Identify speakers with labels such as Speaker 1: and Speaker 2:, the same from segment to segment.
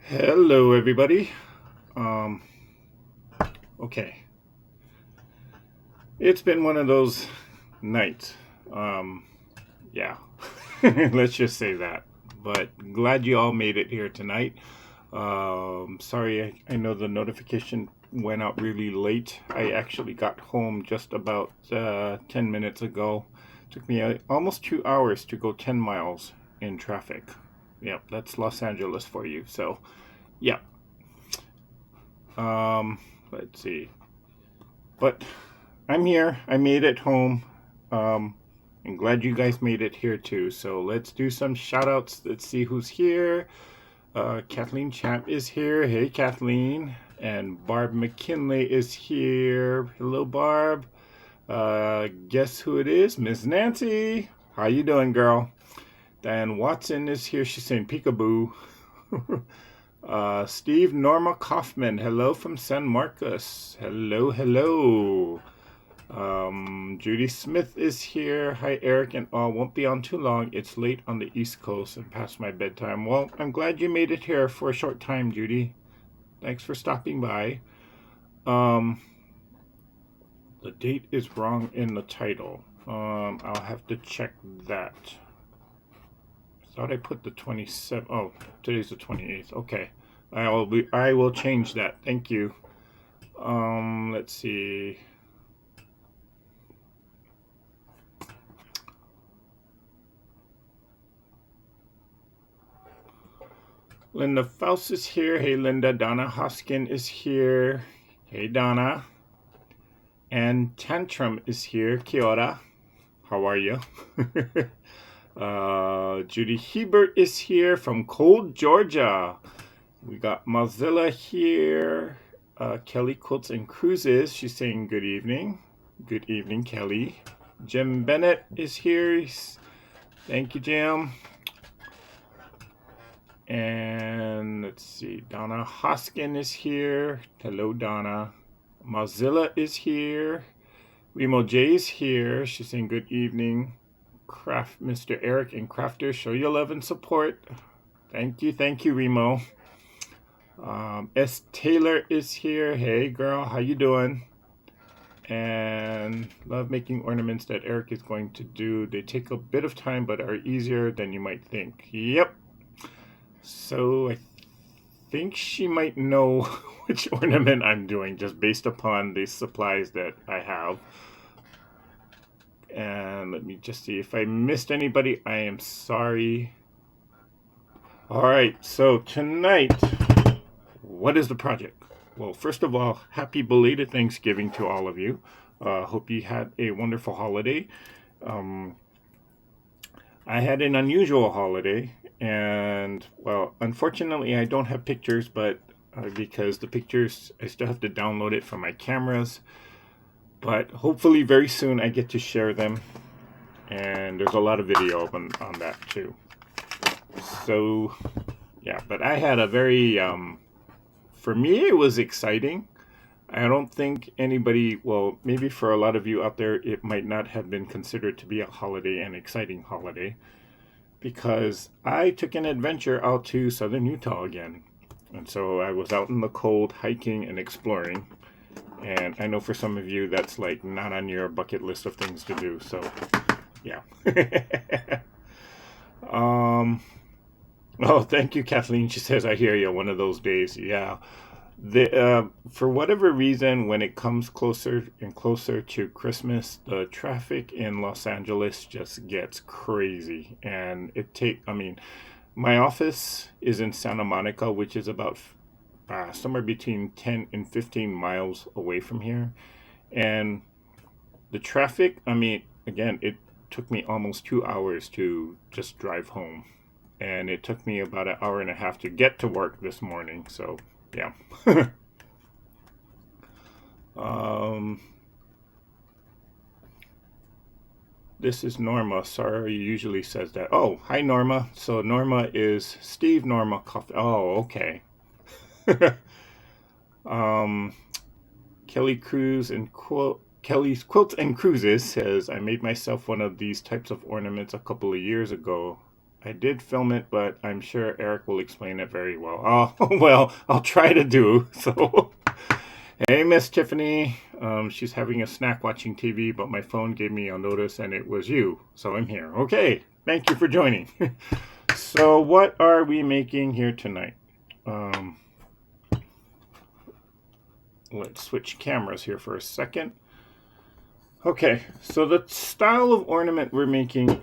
Speaker 1: Hello, everybody. Um, okay, it's been one of those nights. Um, yeah, let's just say that. But glad you all made it here tonight. Sorry, I know the notification went out really late. I actually got home just about 10 minutes ago. Took me almost 2 hours to go 10 miles in traffic. Yep, that's Los Angeles for you. So, yeah. Um, let's see. But I'm here. I made it home. Um, I'm glad you guys made it here too. So let's do some shout outs. Let's see who's here. Kathleen Champ is here. Hey, Kathleen. And Barb McKinley is here. Hello, Barb. Guess who it is? Miss Nancy. How you doing, girl? Diane Watson is here. She's saying peekaboo. Steve Norma Kaufman. Hello from San Marcos. Hello, hello. Judy Smith is here. Hi, Eric and all. Won't be on too long. It's late on the East Coast and past my bedtime. Well, I'm glad you made it here for a short time, Judy. Thanks for stopping by. Um, the date is wrong in the title. I'll have to check that. Thought I put the 27th. Oh, today's the 28th. Okay. I will change that. Thank you. Let's see. Linda Faust is here. Hey, Linda. Donna Hoskin is here. Hey, Donna. And Tantrum is here. Kia ora. How are you? Judy Hebert is here from Cold, Georgia. We got Mozilla here. Kelly Quilts and Cruises. She's saying good evening. Good evening, Kelly. Jim Bennett is here. Thank you, Jim. And let's see, Donna Hoskin is here. Hello, Donna. Mozilla is here. Remo J is here. She's saying good evening. Mr. Eric and Crafter, show your love and support. Thank you, Remo. S. Taylor is here. Hey, girl, how you doing? And love making ornaments that Eric is going to do. They take a bit of time, but are easier than you might think. Yep. So I think she might know which ornament I'm doing just based upon the supplies that I have. And let me just see if I missed anybody. I am sorry. All right, so tonight, what is the project? Well, first of all, happy belated Thanksgiving to all of you. Hope you had a wonderful holiday. I had an unusual holiday, and well, unfortunately, I don't have pictures, but because the pictures, I still have to download it from my cameras. But hopefully, very soon, I get to share them, and there's a lot of video on that too. So, yeah, but I had a very, for me, it was exciting. I don't think anybody, well, maybe for a lot of you out there, it might not have been considered to be a holiday, an exciting holiday, because I took an adventure out to southern Utah again. And so I was out in the cold hiking and exploring. And I know for some of you that's like not on your bucket list of things to do. So, yeah. Oh, thank you, Kathleen. She says, I hear you one of those days. Yeah. For whatever reason, when it comes closer and closer to Christmas, the traffic in Los Angeles just gets crazy. And my office is in Santa Monica, which is about somewhere between 10 and 15 miles away from here. And the traffic, again, it took me almost 2 hours to just drive home. And it took me about an hour and a half to get to work this morning. So, yeah. This is Norma. Sorry, usually says that. Oh, hi, Norma. So Norma is Steve Norma Coffee. Oh, okay. Kelly Cruz and Kelly's Quilts and Cruises says, I made myself one of these types of ornaments a couple of years ago. I did film it, but I'm sure Eric will explain it very well. Oh, well, I'll try to do. So, hey, Miss Tiffany. She's having a snack watching TV, but my phone gave me a notice and it was you. So I'm here. Okay, thank you for joining. So what are we making here tonight? Let's switch cameras here for a second. Okay, so the style of ornament we're making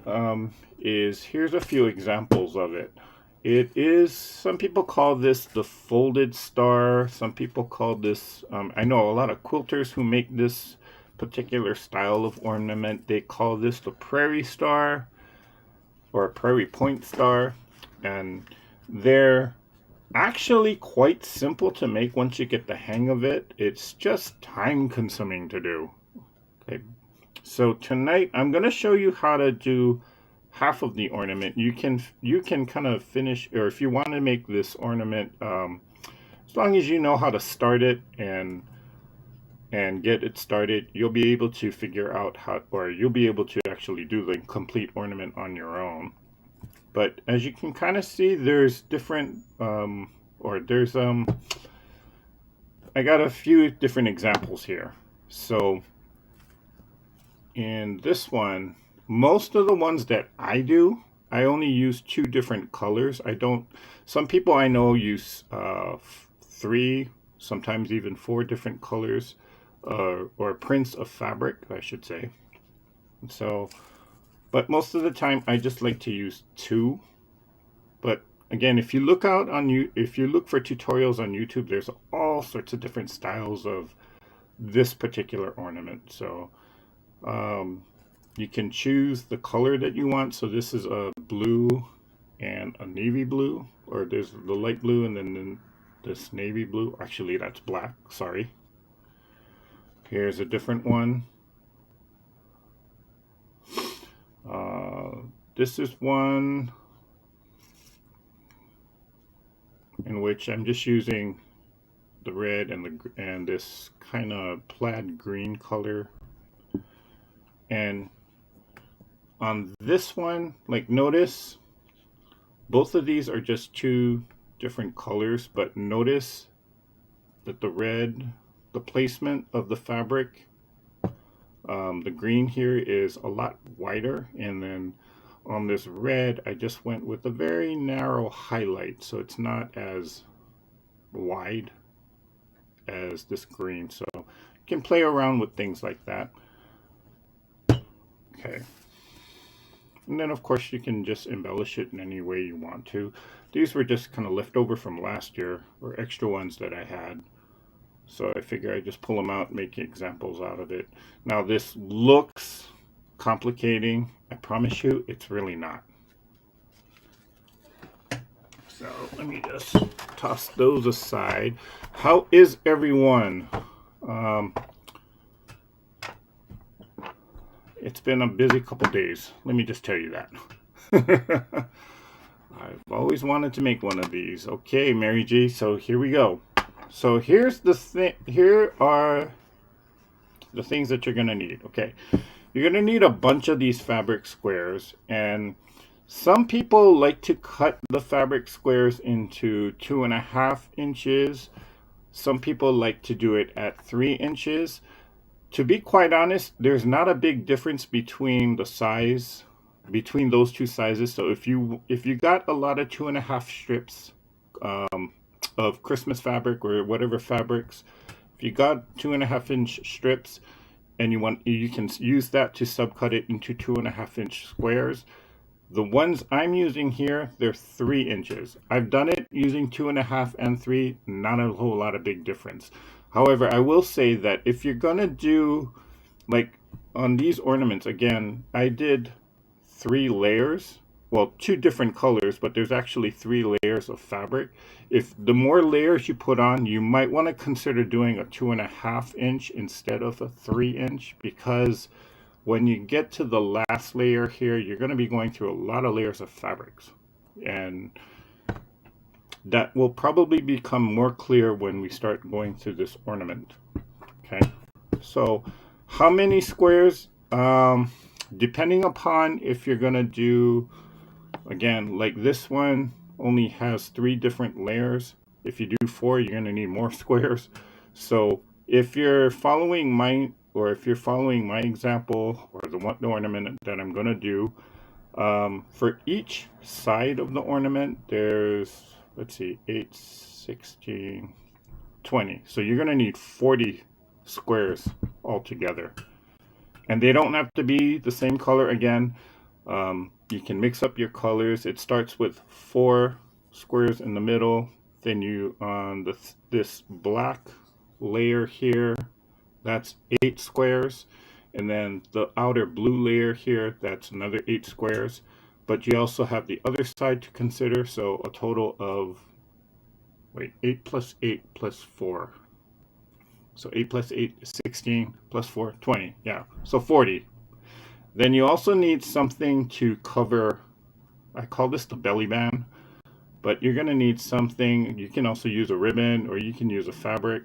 Speaker 1: is, here's a few examples of it. It is, some people call this the folded star. Some people call this, I know a lot of quilters who make this particular style of ornament. They call this the prairie star or a prairie point star. And they're actually quite simple to make once you get the hang of it. It's just time consuming to do. Okay. So tonight I'm going to show you how to do half of the ornament. You can kind of finish, or if you want to make this ornament, as long as you know how to start it and get it started, you'll be able to figure out how, or you'll be able to actually do the complete ornament on your own. But as you can kind of see, there's different, I got a few different examples here. So in this one, most of the ones that I do, I only use 2 different colors. Some people I know use 3, sometimes even 4 different colors, or prints of fabric, I should say. So, but most of the time I just like to use 2. But again, if you look for tutorials on YouTube, there's all sorts of different styles of this particular ornament. So you can choose the color that you want. So this is a blue and a navy blue, or there's the light blue and then this navy blue. Actually, that's black. Sorry. Here's a different one. This is one in which I'm just using the red and this kind of plaid green color. And on this one, like, notice both of these are just 2 different colors, but notice that the placement of the fabric, the green here is a lot wider, and then on this red I just went with a very narrow highlight, so it's not as wide as this green. So you can play around with things like that. Okay. And then of course you can just embellish it in any way you want to. These were just kind of left over from last year, or extra ones that I had. So I figure I just pull them out and make examples out of it. Now this looks complicating. I promise you it's really not. So let me just toss those aside. How is everyone? It's been a busy couple days. Let me just tell you that. I've always wanted to make one of these. Okay, Mary G. So here we go. So here's the thing. Here are the things that you're gonna need. Okay, you're gonna need a bunch of these fabric squares, and some people like to cut the fabric squares into 2.5 inches. Some people like to do it at 3 inches. To be quite honest, there's not a big difference between the size between those 2 sizes. So if you got a lot of 2.5 strips of Christmas fabric or whatever fabrics, if you got 2.5 inch strips and you can use that to subcut it into 2.5 inch squares. The ones I'm using here, they're 3 inches. I've done it using 2.5 and 3, not a whole lot of big difference. However, I will say that if you're gonna do, like on these ornaments, again, I did 3 layers. Well, 2 different colors, but there's actually 3 layers of fabric. If the more layers you put on, you might want to consider doing a 2.5 inch instead of a 3 inch, because when you get to the last layer here, you're going to be going through a lot of layers of fabrics, and that will probably become more clear when we start going through this ornament. Okay, so how many squares? Depending upon if you're going to do again, like this one only has 3 different layers. If you do 4, you're going to need more squares. So if you're following my example, or the ornament that I'm going to do, for each side of the ornament, there's, let's see, 8, 16, 20. So you're going to need 40 squares altogether. And they don't have to be the same color again. You can mix up your colors. It starts with 4 squares in the middle. Then you, on this black layer here, that's 8 squares. And then the outer blue layer here, that's another 8 squares. But you also have the other side to consider. So a total of, 8 plus 8 plus 4. So 8 plus 8 is 16, plus 4, 20. Yeah, so 40. Then you also need something to cover, I call this the belly band, but you're going to need something. You can also use a ribbon, or you can use a fabric.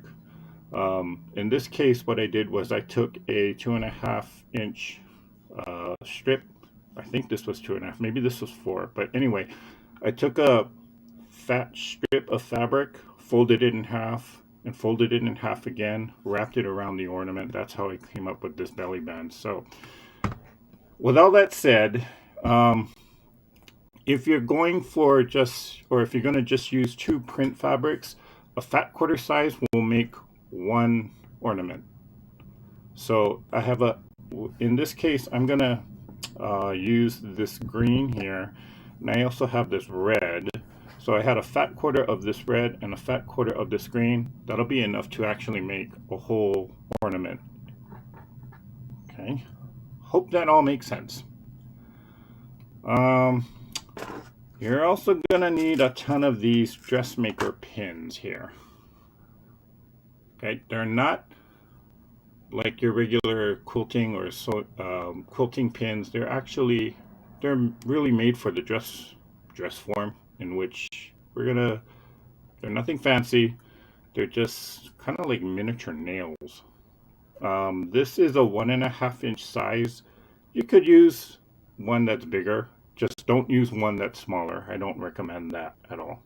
Speaker 1: In this case, what I did was I took a 2.5 inch strip. I think this was 2.5, maybe this was 4. But anyway, I took a fat strip of fabric, folded it in half, and folded it in half again, wrapped it around the ornament. That's how I came up with this belly band. So with all that said, if you're going for if you're going to just use 2 print fabrics, a fat quarter size will make 1 ornament. So I have in this case, I'm going to use this green here, and I also have this red. So I had a fat quarter of this red and a fat quarter of this green. That'll be enough to actually make a whole ornament. Okay, hope that all makes sense. You're also gonna need a ton of these dressmaker pins here. Okay, they're not like your regular quilting or quilting pins. They're really made for the dress form, in which they're nothing fancy. They're just kind of like miniature nails. This is a 1.5 inch size. You could use one that's bigger. Just don't use one that's smaller. I don't recommend that at all.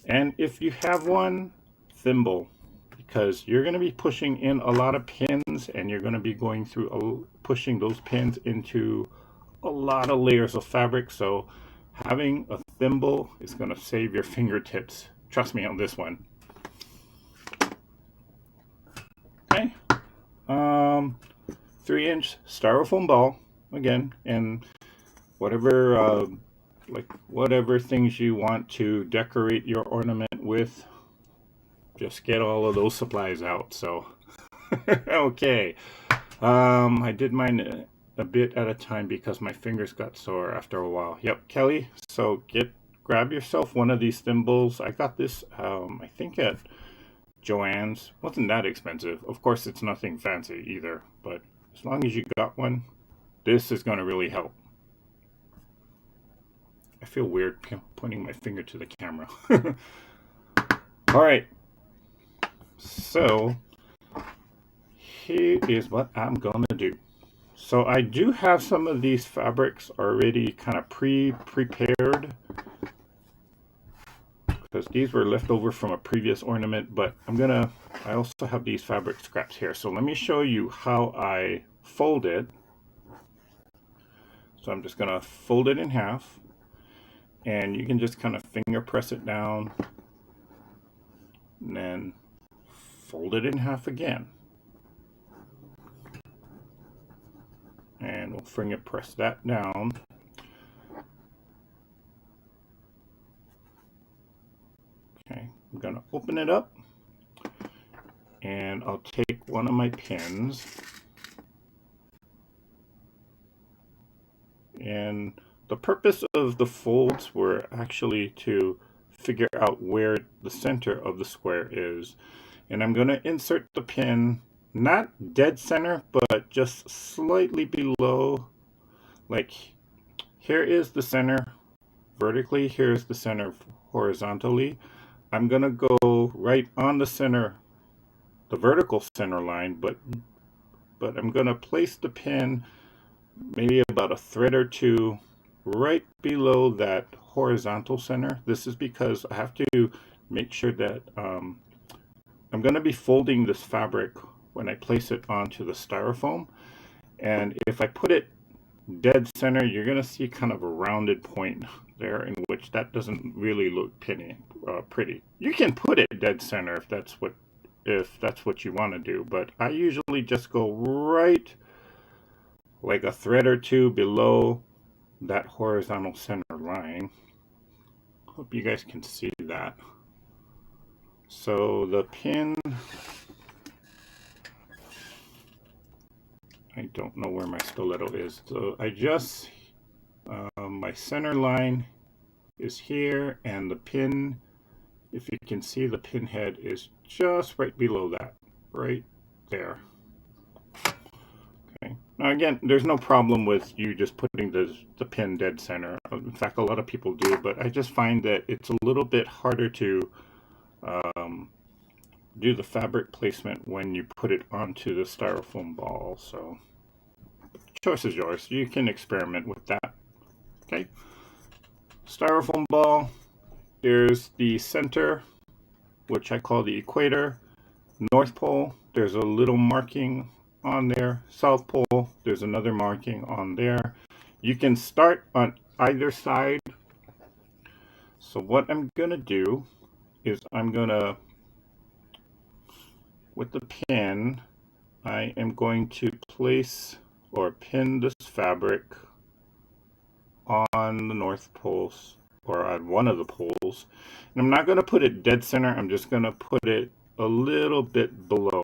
Speaker 1: And if you have one, thimble, because you're going to be pushing in a lot of pins, and you're going to be going through pushing those pins into a lot of layers of fabric. So having a thimble is going to save your fingertips. Trust me on this one. Okay. 3-inch styrofoam ball again, and whatever things you want to decorate your ornament with, just get all of those supplies out. So okay, I did mine a bit at a time because my fingers got sore after a while. Yep, Kelly. So grab yourself one of these thimbles. I got this, I think at Joann's. Wasn't that expensive. Of course, it's nothing fancy either, but as long as you got one, this is going to really help. I feel weird pointing my finger to the camera. All right. So here is what I'm going to do. So I do have some of these fabrics already kind of prepared, because these were left over from a previous ornament, but I also have these fabric scraps here. So let me show you how I fold it. So I'm just going to fold it in half, and you can just kind of finger press it down, and then fold it in half again. And we'll finger press that down. Okay, I'm going to open it up, and I'll take one of my pins, and the purpose of the folds were actually to figure out where the center of the square is. And I'm going to insert the pin, not dead center, but just slightly below. Like, here is the center vertically, here's the center horizontally. I'm going to go right on the center, the vertical center line, but I'm going to place the pin maybe about a thread or two right below that horizontal center. This is because I have to make sure that I'm going to be folding this fabric when I place it onto the styrofoam. And if I put it dead center, you're going to see kind of a rounded point there, in which that doesn't really look pretty. You can put it dead center if that's what you want to do, but I usually just go right like a thread or two below that horizontal center line. Hope you guys can see that. So the pin, I don't know where my stiletto is. So I just, my center line is here, and the pin, if you can see, the pin head is just right below that, right there. Okay. Now again, there's no problem with you just putting the pin dead center. In fact, a lot of people do, but I just find that it's a little bit harder to do the fabric placement when you put it onto the styrofoam ball. So choice is yours. You can experiment with that. Okay. Styrofoam ball. There's the center, which I call the equator. North pole, there's a little marking on there. South pole, there's another marking on there. You can start on either side. So what I'm going to do is I'm going to, with the pin, I am going to place or pin this fabric on the north poles, or on one of the poles. And I'm not going to put it dead center, I'm just going to put it a little bit below.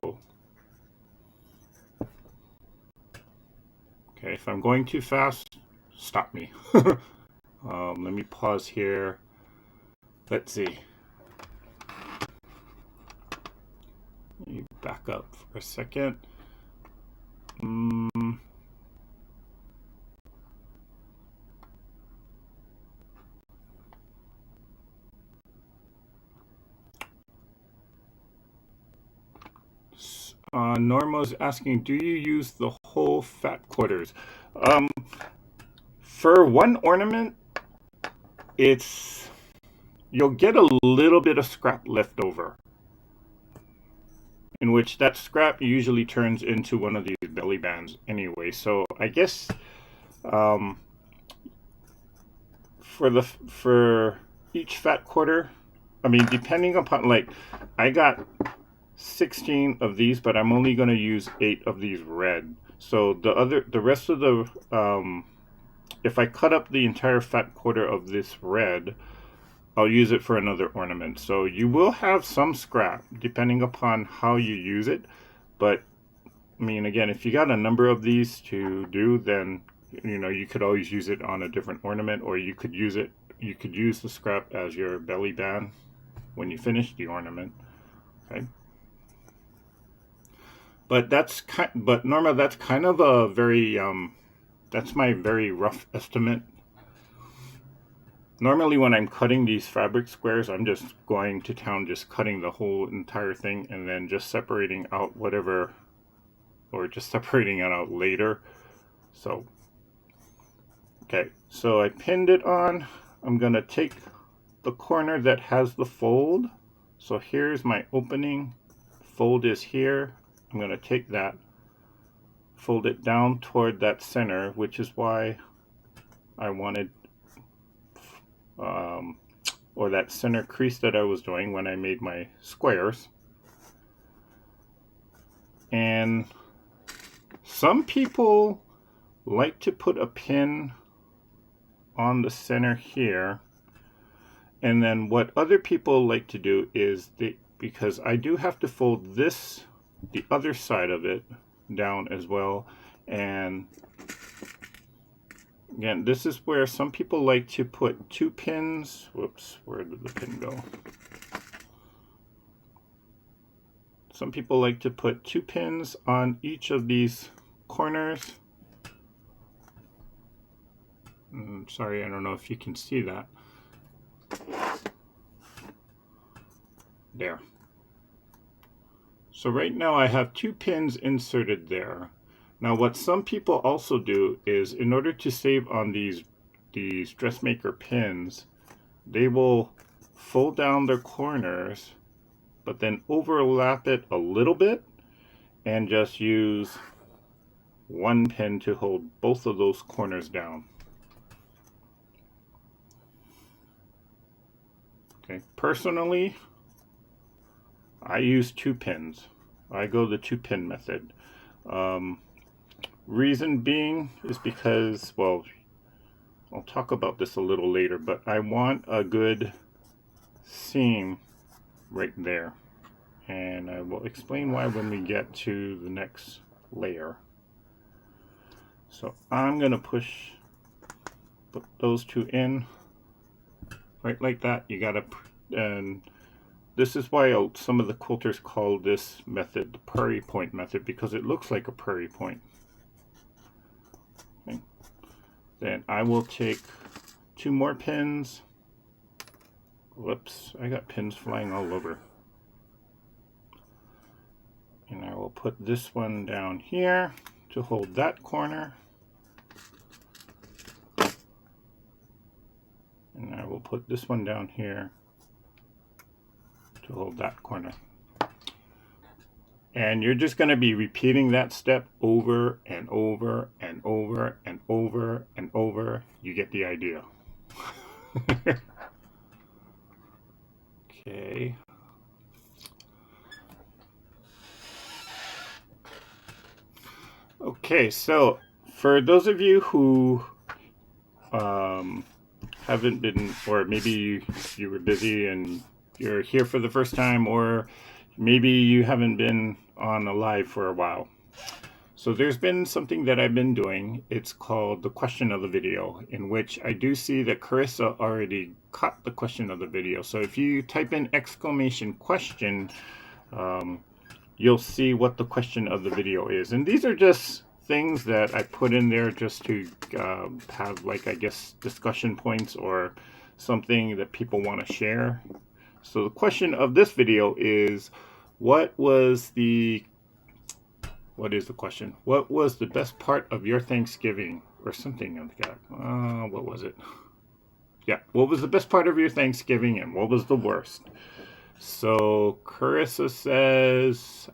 Speaker 1: Okay, if I'm going too fast, stop me. Let me pause here. Let's see. Let me back up for a second. Norma's asking, do you use the whole fat quarters? For one ornament, you'll get a little bit of scrap left over, in which that scrap usually turns into one of these belly bands anyway. So I guess for each fat quarter, I mean, depending upon, like, I got 16 of these, but I'm only going to use 8 of these red. So the rest of the, if I cut up the entire fat quarter of this red, I'll use it for another ornament. So you will have some scrap depending upon how you use it. But I mean, again, if you got a number of these to do, then you could always use it on a different ornament, or you could use the scrap as your belly band when you finish the ornament. Okay. But Norma, that's kind of a very that's my very rough estimate. Normally when I'm cutting these fabric squares, I'm just going to town, just cutting the whole entire thing, and then just separating out whatever, or just separating it out later. So, okay, so I pinned it on. I'm going to take the corner that has the fold. So here's my opening. Fold is here. I'm going to take that, fold it down toward that center, which is why I wanted, or that center crease that I was doing when I made my squares. And some people like to put a pin on the center here. And then what other people like to do is, because I do have to fold the other side of it down as well. And again, this is where some people like to put 2 pins. Whoops, where did the pin go? Some people like to put 2 pins on each of these corners. Sorry, I don't know if you can see that. There. So right now I have 2 pins inserted there. Now what some people also do is, in order to save on these these dressmaker pins, they will fold down their corners, but then overlap it a little bit and just use one pin to hold both of those corners down. Okay, personally, I use 2 pins. I go the 2-pin method. Reason being is because, well, I'll talk about this a little later, but I want a good seam right there. And I will explain why when we get to the next layer. So I'm going to put those 2 in, right like that. You got to, and this is why some of the quilters call this method the prairie point method, because it looks like a prairie point. Okay. Then I will take 2 more pins. Whoops, I got pins flying all over. And I will put this one down here to hold that corner. And I will put this one down here to hold that corner. And you're just going to be repeating that step over and over and over and over and over. You get the idea. Okay. Okay, so for those of you who haven't been, or maybe you were busy and you're here for the first time, or maybe you haven't been on a live for a while. So there's been something that I've been doing. It's called the question of the video, in which I do see that Carissa already caught the question of the video. So if you type in !question, you'll see what the question of the video is. And these are just things that I put in there just to have, like, I guess, discussion points or something that people want to share. So the question of this video is, what is the question? What was the best part of your Thanksgiving? Or something like that. What was it? Yeah, what was the best part of your Thanksgiving and what was the worst? So Carissa says,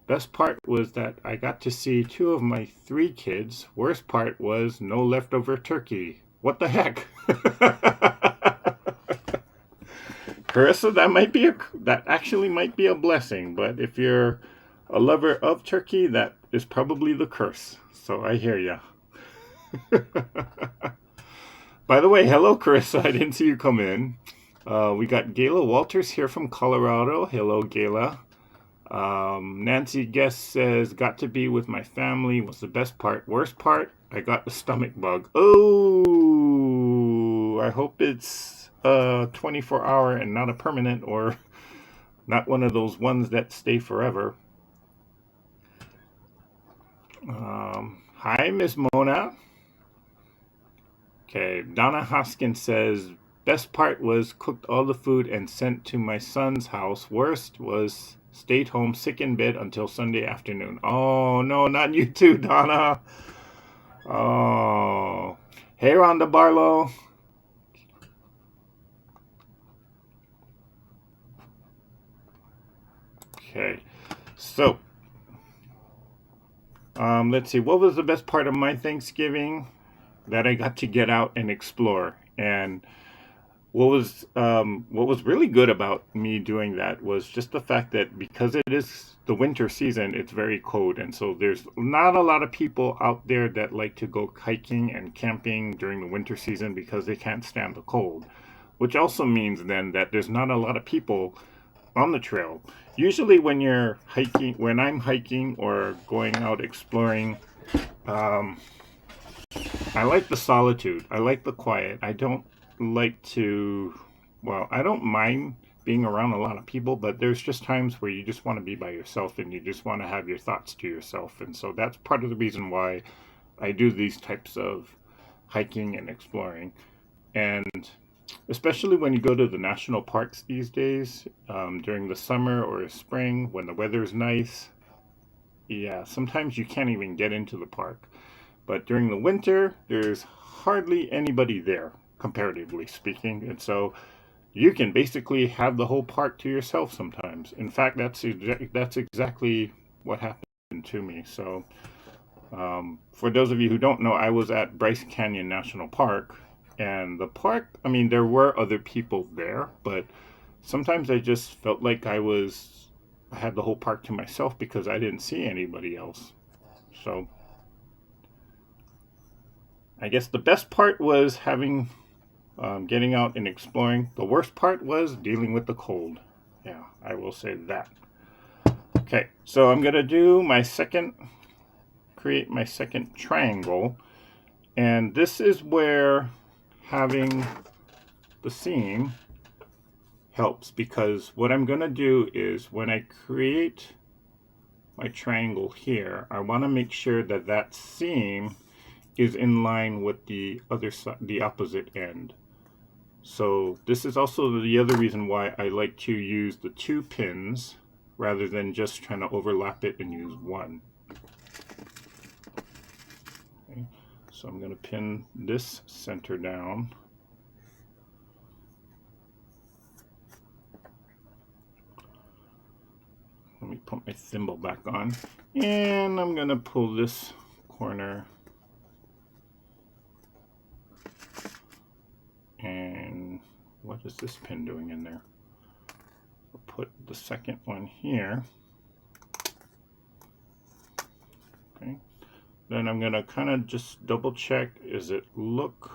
Speaker 1: best part was that I got to see 2 of my 3 kids. Worst part was no leftover turkey. What the heck? Carissa, that actually might be a blessing, but if you're a lover of turkey, that is probably the curse. So I hear ya. By the way, hello Carissa, I didn't see you come in. We got Gayla Walters here from Colorado. Hello Gayla. Nancy Guest says, got to be with my family was the best part. Worst part, I got the stomach bug. Oh, I hope it's 24-hour and not a permanent, or not one of those ones that stay forever. Hi, Miss Mona. Okay, Donna Hoskins says, best part was cooked all the food and sent to my son's house. Worst was stayed home sick in bed until Sunday afternoon. Oh, no, not you too, Donna. Oh. Hey, Rhonda Barlow. Okay, so let's see. What was the best part of my Thanksgiving? That I got to get out and explore. And what was really good about me doing that was just the fact that because it is the winter season, it's very cold, and so there's not a lot of people out there that like to go hiking and camping during the winter season because they can't stand the cold, which also means then that there's not a lot of people on the trail. Usually when I'm hiking or going out exploring, I like the solitude. I like the quiet. I don't mind being around a lot of people, but there's just times where you just want to be by yourself and you just want to have your thoughts to yourself. And so that's part of the reason why I do these types of hiking and exploring. And especially when you go to the national parks these days, during the summer or spring when the weather's nice, yeah, sometimes you can't even get into the park. But during the winter, there's hardly anybody there, comparatively speaking. And so you can basically have the whole park to yourself sometimes. In fact, that's exactly what happened to me. So for those of you who don't know, I was at Bryce Canyon National Park. And the park, I mean, there were other people there, but sometimes I just felt like I had the whole park to myself because I didn't see anybody else. So I guess the best part was getting out and exploring. The worst part was dealing with the cold. Yeah, I will say that. Okay, so I'm gonna create my second triangle, and this is where having the seam helps, because what I'm gonna do is when I create my triangle here, I want to make sure that that seam is in line with the other side, the opposite end. So this is also the other reason why I like to use the 2 pins rather than just trying to overlap it and use one. Okay. So I'm going to pin this center down. Let me put my thimble back on, and I'm going to pull this corner, and what is this pin doing in there? I'll put the second one here. Okay. Then I'm going to kind of just double check, is it look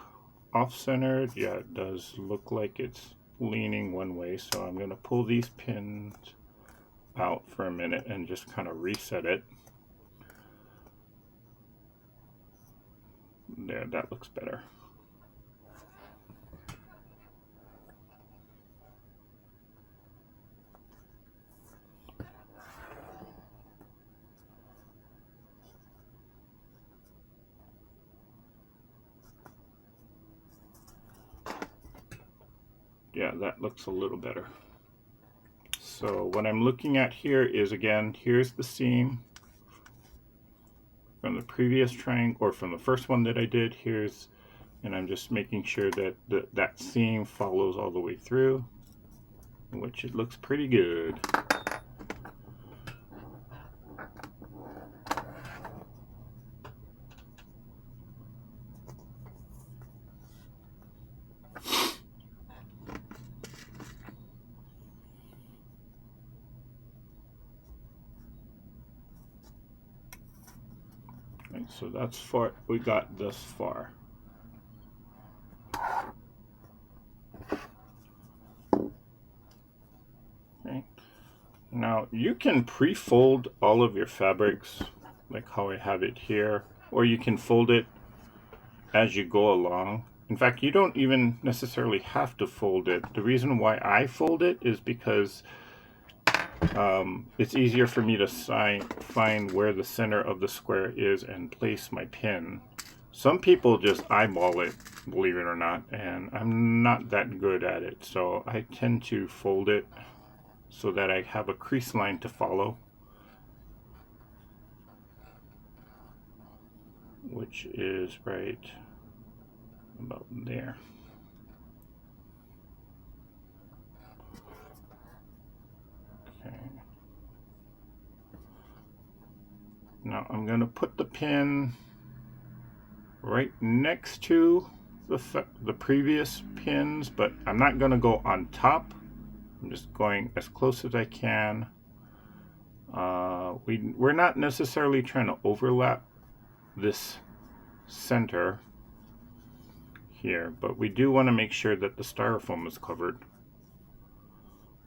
Speaker 1: off-centered? Yeah, it does look like it's leaning one way, so I'm going to pull these pins out for a minute and just kind of reset it. There, that looks better. Yeah, that looks a little better. So what I'm looking at here is, again, here's the seam from the previous triangle, or from the first one that I did. And I'm just making sure that that seam follows all the way through, which it looks pretty good. So that's far, we got this far. Okay. Now you can pre-fold all of your fabrics like how I have it here, or you can fold it as you go along. In fact, you don't even necessarily have to fold it. The reason why I fold it is because it's easier for me to find where the center of the square is and place my pin. Some people just eyeball it, believe it or not, and I'm not that good at it, so I tend to fold it so that I have a crease line to follow, which is right about there. Okay. Now I'm going to put the pin right next to the previous pins, but I'm not going to go on top. I'm just going as close as I can. We're not necessarily trying to overlap this center here, but we do want to make sure that the styrofoam is covered.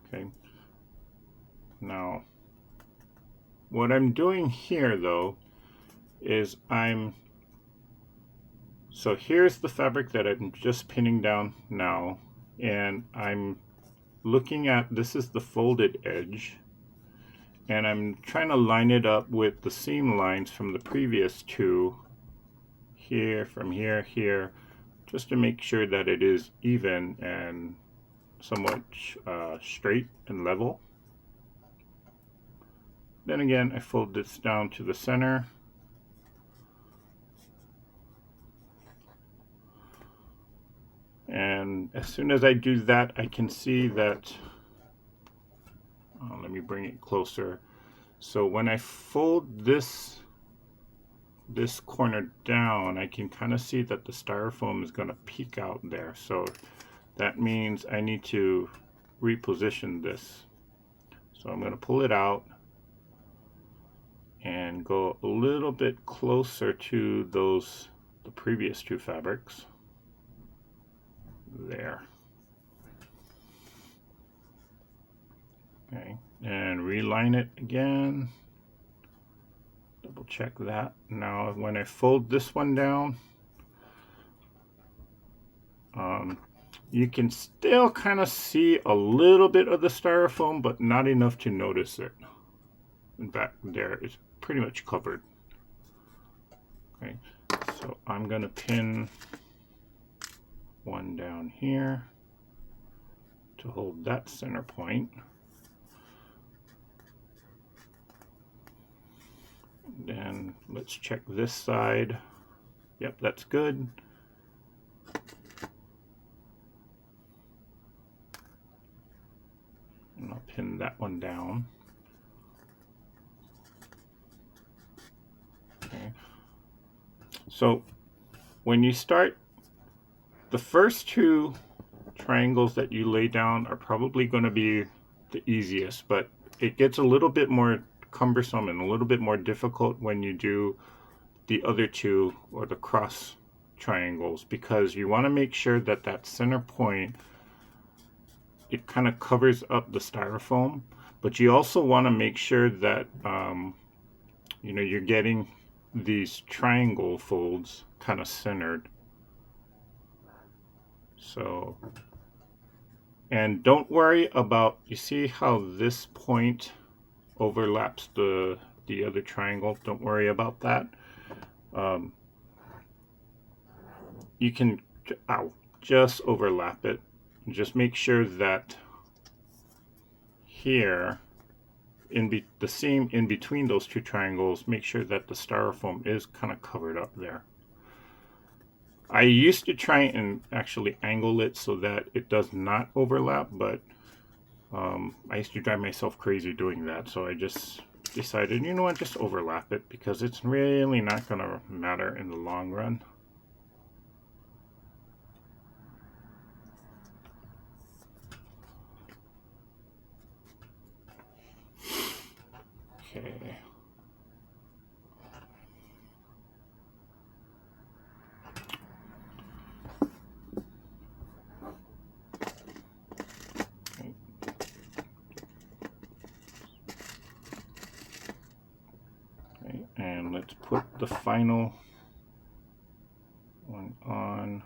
Speaker 1: Okay. Now, what I'm doing here though is so here's the fabric that I'm just pinning down now, and I'm looking at, this is the folded edge, and I'm trying to line it up with the seam lines from the previous two, here, from here, here, just to make sure that it is even and somewhat straight and level. Then again, I fold this down to the center, And as soon as I do that, I can see that, let me bring it closer. So when I fold this corner down, I can kind of see that the styrofoam is going to peek out there. So that means I need to reposition this. So I'm going to pull it out and go a little bit closer to the previous two fabrics. There. Okay, and reline it again. Double check that. Now when I fold this one down, you can still kind of see a little bit of the styrofoam, but not enough to notice it. In fact, there it's pretty much covered. Okay, so I'm going to pin one down here to hold that center point. Then let's check this side. Yep, that's good. And I'll pin that one down. Okay. So when you start, the first two triangles that you lay down are probably going to be the easiest, but it gets a little bit more cumbersome and a little bit more difficult when you do the other two, or the cross triangles, because you want to make sure that that center point, it kind of covers up the styrofoam, but you also want to make sure that you know, you're getting these triangle folds kind of centered. So, and don't worry about, you see how this point overlaps the other triangle? Don't worry about that. You can just overlap it. Just make sure that here, the seam in between those two triangles, make sure that the styrofoam is kind of covered up there. I used to try and actually angle it so that it does not overlap, but I used to drive myself crazy doing that, so I just decided, you know what, just overlap it, because it's really not going to matter in the long run. Okay. Okay, and let's put the final one on.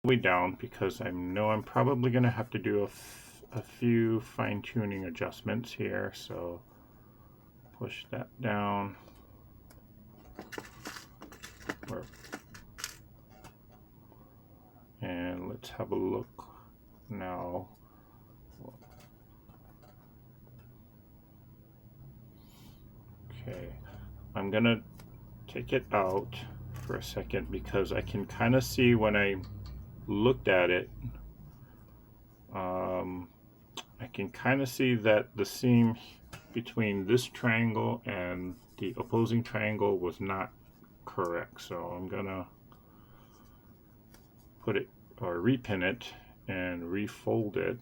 Speaker 1: Way down, because I know I'm probably going to have to do a few fine-tuning adjustments here, so push that down. And let's have a look now. Okay, I'm gonna take it out for a second, because I can kind of see when I looked at it, I can kind of see that the seam between this triangle and the opposing triangle was not correct. So I'm gonna put it, or repin it and refold it.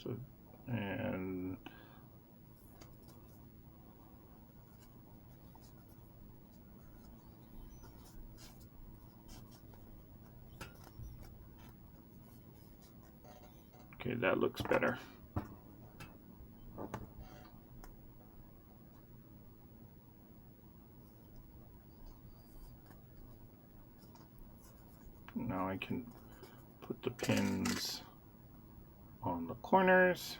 Speaker 1: So, and Okay, that looks better. Now I can put the pins on the corners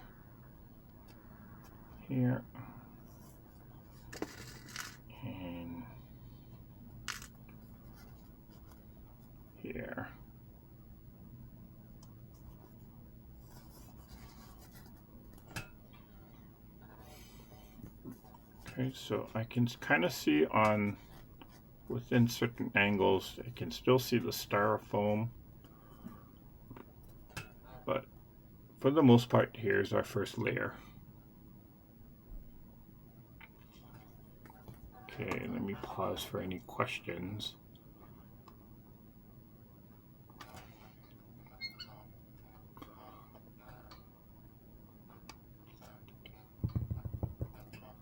Speaker 1: here and here. Okay, so I can kind of see within certain angles, I can still see the styrofoam, but for the most part, here's our first layer. Okay, let me pause for any questions.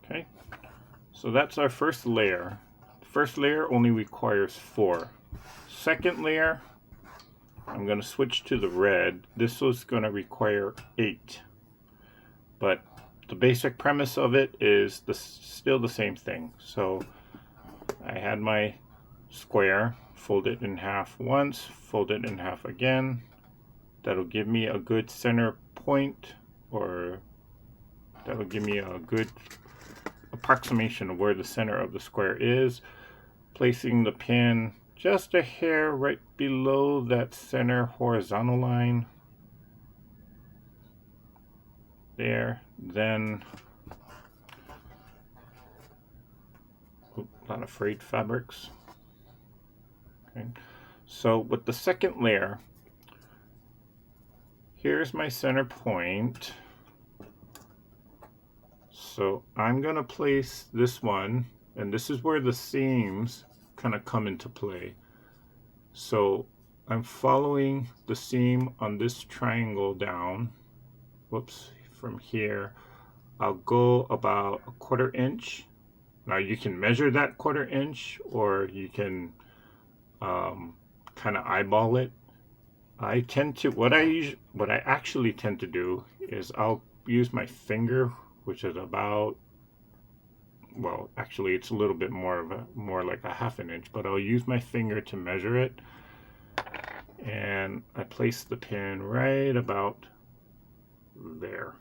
Speaker 1: Okay, so that's our first layer. First layer only requires 4. Second layer, I'm going to switch to the red. This was going to require 8. But the basic premise of it is still the same thing. So I had my square, fold it in half once, fold it in half again. That'll give me a good center point, or that'll give me a good approximation of where the center of the square is. Placing the pin just a hair right below that center horizontal line. There, then a lot of frayed fabrics. Okay, so with the second layer, here's my center point. So I'm going to place this one, and this is where the seams kind of come into play. So I'm following the seam on this triangle down. Whoops, from here. I'll go about a 1/4 inch. Now you can measure that 1/4 inch, or you can kind of eyeball it. I tend to, what I actually tend to do is I'll use my finger, which is about, well, actually it's a little bit more like a 1/2 inch, but I'll use my finger to measure it, and I place the pin right about there.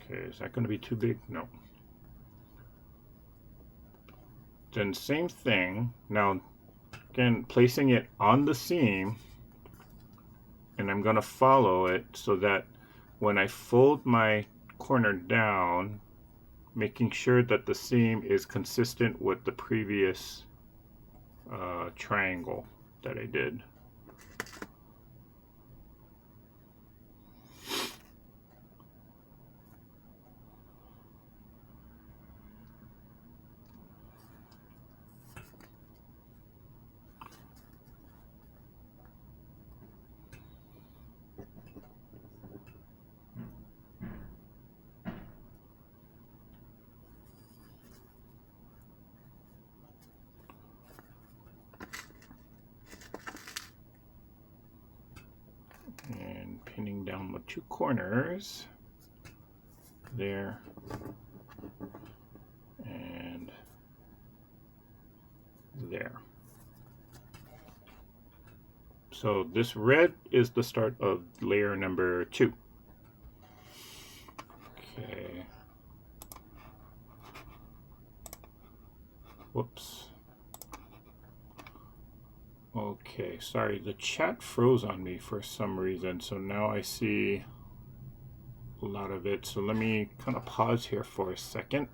Speaker 1: Okay, is that going to be too big? No. Then same thing. Now, again, placing it on the seam, and I'm going to follow it so that when I fold my corner down, making sure that the seam is consistent with the previous triangle that I did. And pinning down the 2 corners there and there. So this red is the start of layer number 2. Okay. Whoops. Okay, sorry, the chat froze on me for some reason, so now I see a lot of it. So let me kind of pause here for a second.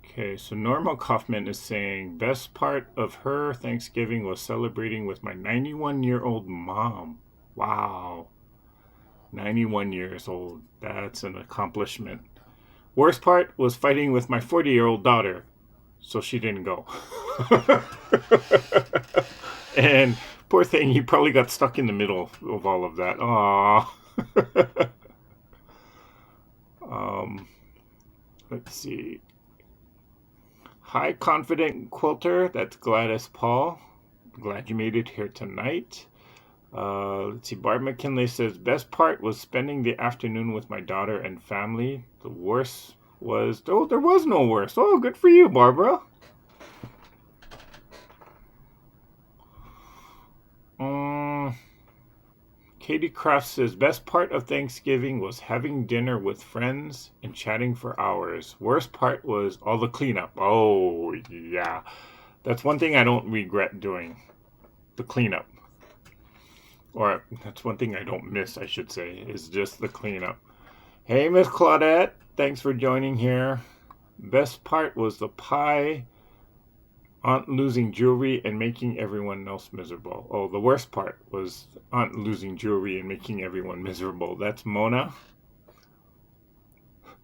Speaker 1: Okay, so Norma Kaufman is saying, best part of her Thanksgiving was celebrating with my 91-year-old mom. Wow, 91 years old. That's an accomplishment. Worst part was fighting with my 40-year-old daughter, so she didn't go. And poor thing, he probably got stuck in the middle of all of that. Aww. let's see. High Confident Quilter, that's Gladys Paul. Glad you made it here tonight. Let's see, Barb McKinley says, best part was spending the afternoon with my daughter and family. The worst was, oh, there was no worst. Oh, good for you, Barbara. Katie Croft says, best part of Thanksgiving was having dinner with friends and chatting for hours. Worst part was all the cleanup. Oh, yeah. That's one thing I don't regret doing, the cleanup. Or that's one thing I don't miss, I should say, is just the cleanup. Hey, Miss Claudette, thanks for joining here. Best part was the pie, aunt losing jewelry, and making everyone else miserable. Oh, the worst part was aunt losing jewelry and making everyone miserable. That's Mona.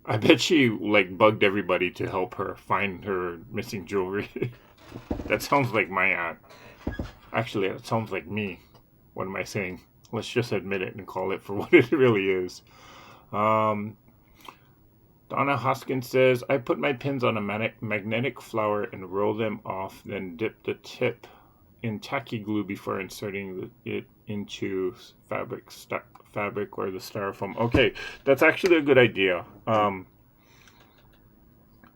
Speaker 1: I bet she bugged everybody to help her find her missing jewelry. That sounds like my aunt. Actually, that sounds like me. What am I saying? Let's just admit it and call it for what it really is. Donna Hoskins says, I put my pins on a magnetic flower and roll them off, then dip the tip in tacky glue before inserting it into fabric or the styrofoam. Okay, that's actually a good idea.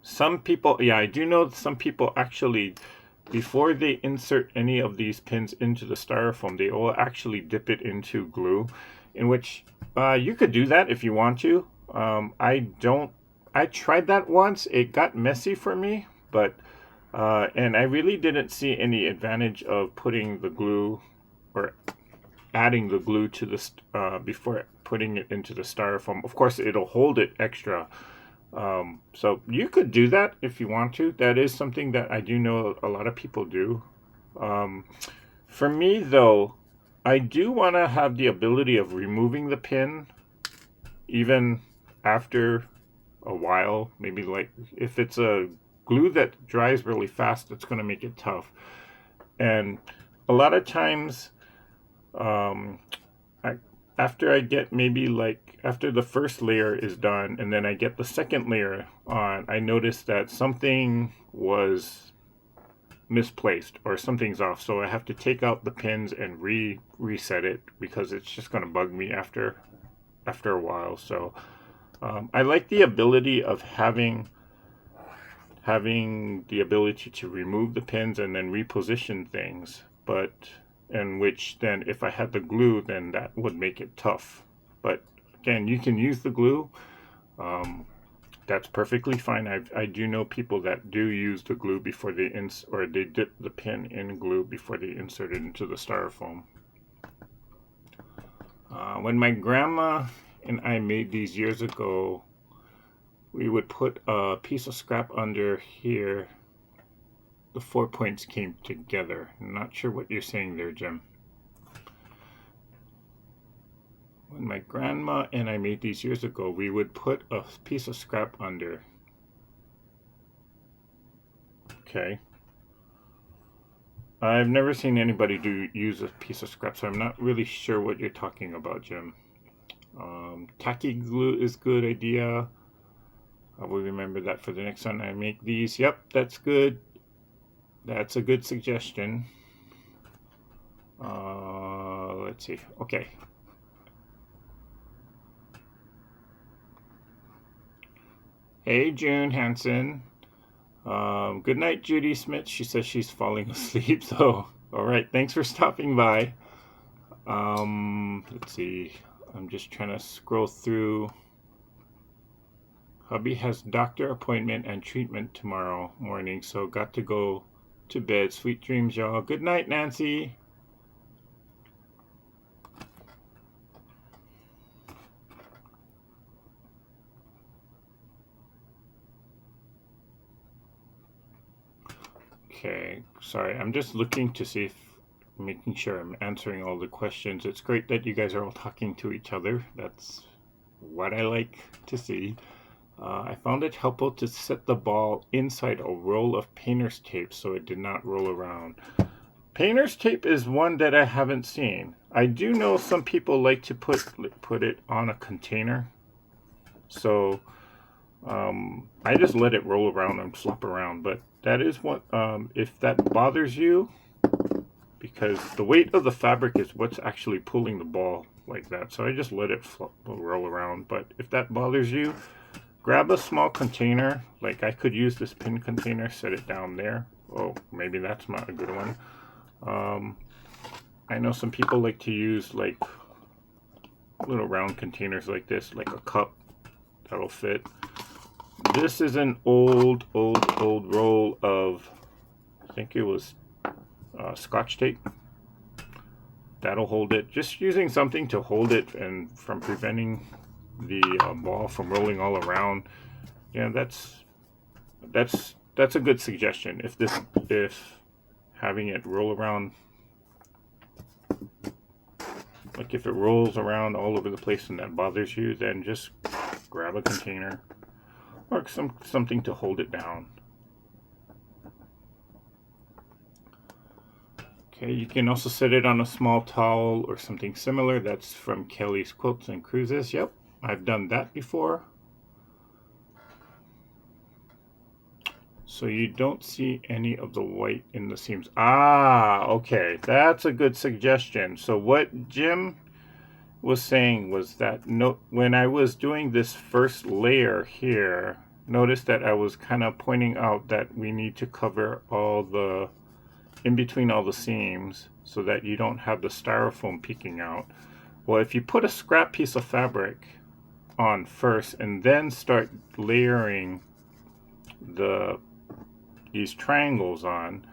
Speaker 1: Some people, yeah, I do know some people actually, before they insert any of these pins into the styrofoam, they will actually dip it into glue, in which you could do that if you want to. I tried that once. It got messy for me, but and I really didn't see any advantage of putting the glue or adding the glue to the before putting it into the styrofoam. Of course, it'll hold it extra. So you could do that if you want to. That is something that I do know a lot of people do. For me, though, I do want to have the ability of removing the pin even after a while. Maybe if it's a glue that dries really fast, it's going to make it tough. And a lot of times, after I get after the first layer is done and then I get the second layer on, I notice that something was misplaced or something's off. So I have to take out the pins and reset it because it's just going to bug me after a while. So I like the ability of having the ability to remove the pins and then reposition things, and which then if I had the glue, then that would make it tough. But again, you can use the glue. That's perfectly fine. I do know people that do use the glue before they they dip the pin in glue before they insert it into the styrofoam. When my grandma and I made these years ago, we would put a piece of scrap under here. The 4 points came together. I'm not sure what you're saying there, Jim. When my grandma and I made these years ago, we would put a piece of scrap under. Okay. I've never seen anybody use a piece of scrap, so I'm not really sure what you're talking about, Jim. Tacky glue is good idea. I will remember that for the next time I make these. Yep, that's good. That's a good suggestion. Let's see. Okay. Hey, June Hansen. Good night, Judy Smith. She says she's falling asleep. So, all right. Thanks for stopping by. Let's see. I'm just trying to scroll through. Hubby has doctor appointment and treatment tomorrow morning, so got to go to bed. Sweet dreams, y'all. Good night, Nancy. Okay, sorry. I'm just looking to see making sure I'm answering all the questions. It's great that you guys are all talking to each other. That's what I like to see. I found it helpful to set the ball inside a roll of painter's tape so it did not roll around. Painter's tape is one that I haven't seen. I do know some people like to put it on a container. So I just let it roll around and flop around, but that is what, if that bothers you, because the weight of the fabric is what's actually pulling the ball like that, so I just let it roll around. But if that bothers you, grab a small container, like I could use this pin container, set it down there. Oh, maybe that's not a good one. I know some people like to use like little round containers like this, like a cup that'll fit. This is an old roll of, I think it was Scotch tape. That'll hold it. Just using something to hold it and from preventing the ball from rolling all around. Yeah, that's a good suggestion. If having it roll around, like if it rolls around all over the place and that bothers you, then just grab a container or something to hold it down. Okay, you can also set it on a small towel or something similar. That's from Kelly's Quilts and Cruises. Yep, I've done that before. So you don't see any of the white in the seams. Ah, okay, that's a good suggestion. So what Jim was saying was that when I was doing this first layer here, notice that I was kind of pointing out that we need to cover all the, in between all the seams, so that you don't have the styrofoam peeking out. Well, if you put a scrap piece of fabric on first and then start layering these triangles on,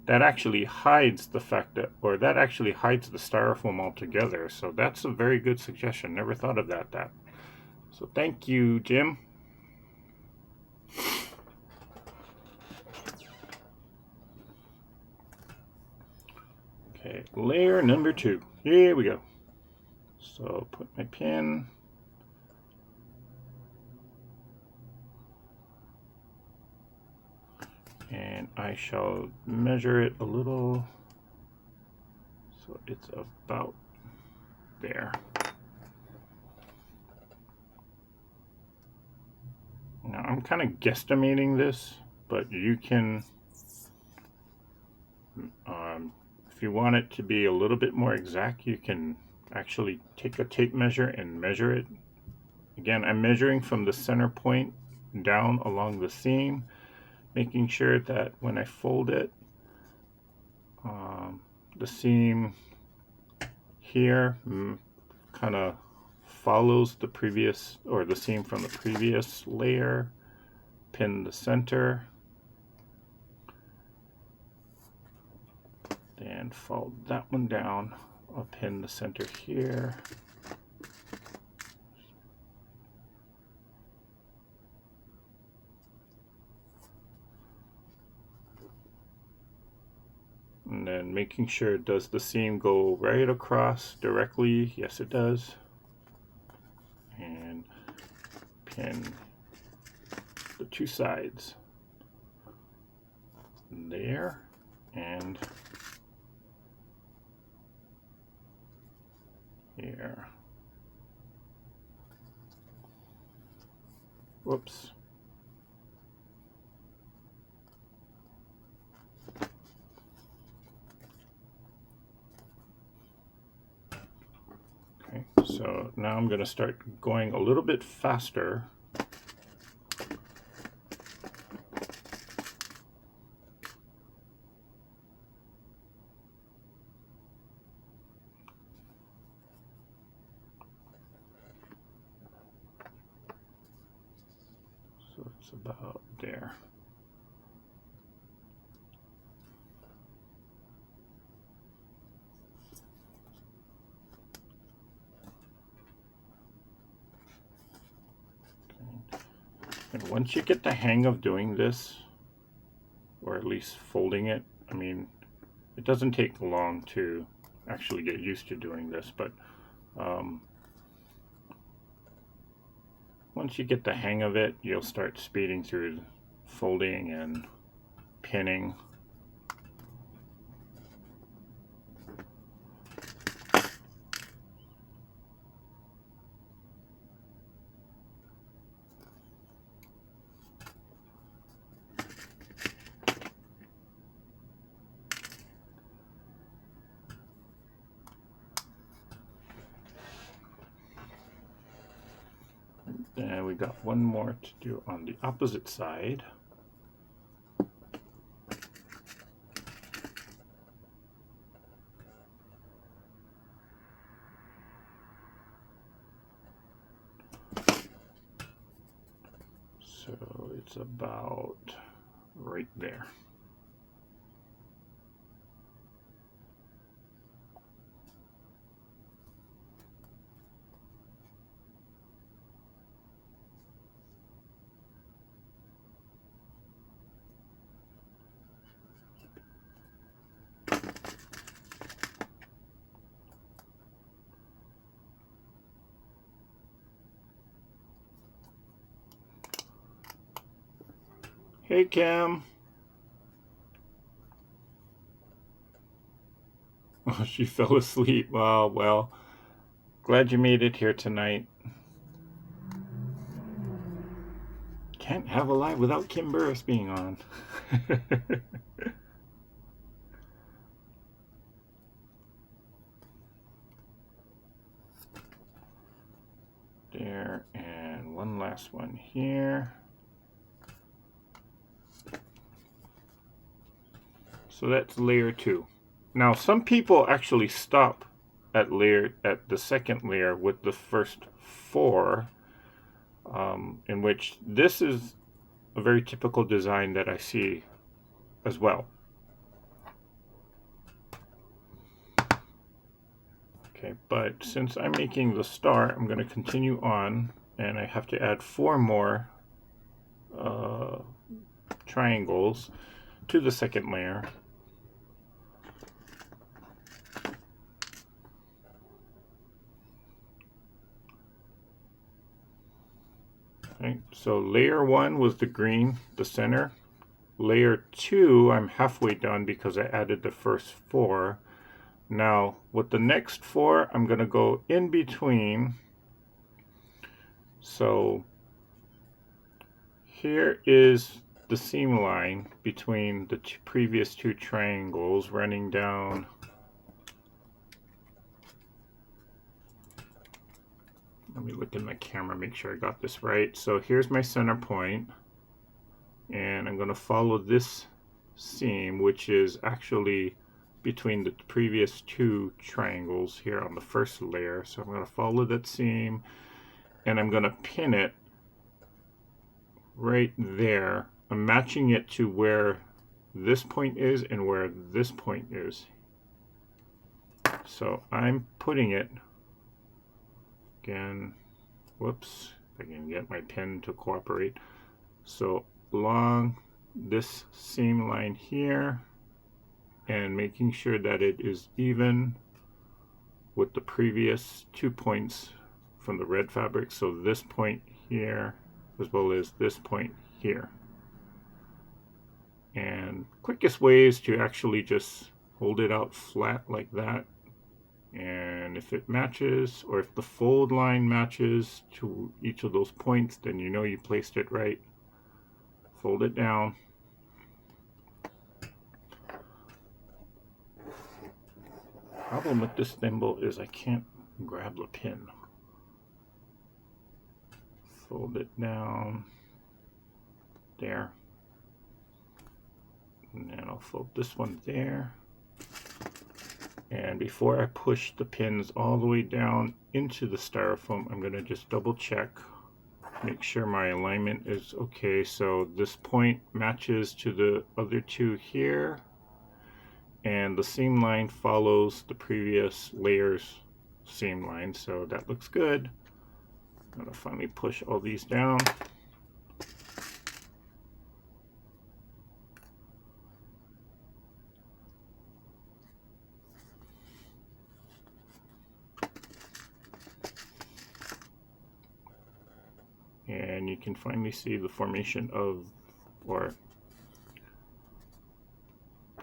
Speaker 1: that actually hides the fact that, or that actually hides the styrofoam altogether. So that's a very good suggestion. Never thought of that. So thank you, Jim. Okay, layer number 2. Here we go. So put my pin. And I shall measure it a little, so it's about there. Now I'm kind of guesstimating this, but you can, if you want it to be a little bit more exact, you can actually take a tape measure and measure it. Again, I'm measuring from the center point down along the seam, making sure that when I fold it, the seam here kind of follows the previous, or the seam from the previous layer. Pin the center, then fold that one down. I'll pin the center here. And then making sure, does the seam go right across directly? Yes, it does. And pin the 2 sides there and here. Whoops. Okay, so now I'm going to start going a little bit faster. So it's about there. And once you get the hang of doing this, or at least folding it, I mean, it doesn't take long to actually get used to doing this, but once you get the hang of it, you'll start speeding through folding and pinning. And we got one more to do on the opposite side. So it's about right there. Hey, Cam. Oh, she fell asleep. Well, glad you made it here tonight. Can't have a live without Kim Burris being on. There, and one last one here. So that's layer 2. Now, some people actually stop at the second layer with the first 4, in which this is a very typical design that I see as well. Okay, but since I'm making the star, I'm going to continue on, and I have to add 4 more triangles to the second layer. Okay, so layer 1 was the green, the center. Layer 2, I'm halfway done because I added the first 4. Now, with the next 4, I'm going to go in between. So here is the seam line between the previous 2 triangles running down. Let me look in the camera, make sure I got this right. So here's my center point, and I'm going to follow this seam, which is actually between the previous 2 triangles here on the first layer. So I'm going to follow that seam, and I'm going to pin it right there. I'm matching it to where this point is and where this point is. So I'm putting it again, whoops, if I can get my pen to cooperate. So along this seam line here, and making sure that it is even with the previous 2 points from the red fabric. So this point here as well as this point here. And quickest way is to actually just hold it out flat like that. And if it matches, or if the fold line matches to each of those points, then you know you placed it right. Fold it down. Problem with this thimble is I can't grab the pin. Fold it down there. And then I'll fold this one there. And before I push the pins all the way down into the styrofoam, I'm going to just double check, make sure my alignment is okay. So this point matches to the other 2 here, and the seam line follows the previous layer's seam line, so that looks good. I'm going to finally push all these down. And you can finally see the formation of, or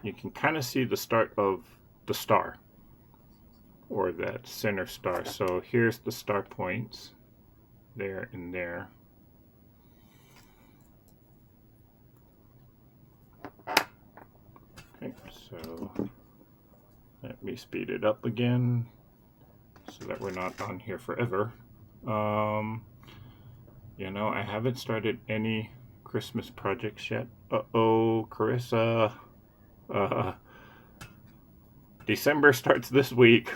Speaker 1: you can kind of see the start of the star, or that center star. So here's the star points, there and there. Okay, so let me speed it up again so that we're not on here forever. You know, I haven't started any Christmas projects yet. Uh-oh, Carissa. Uh, December starts this week.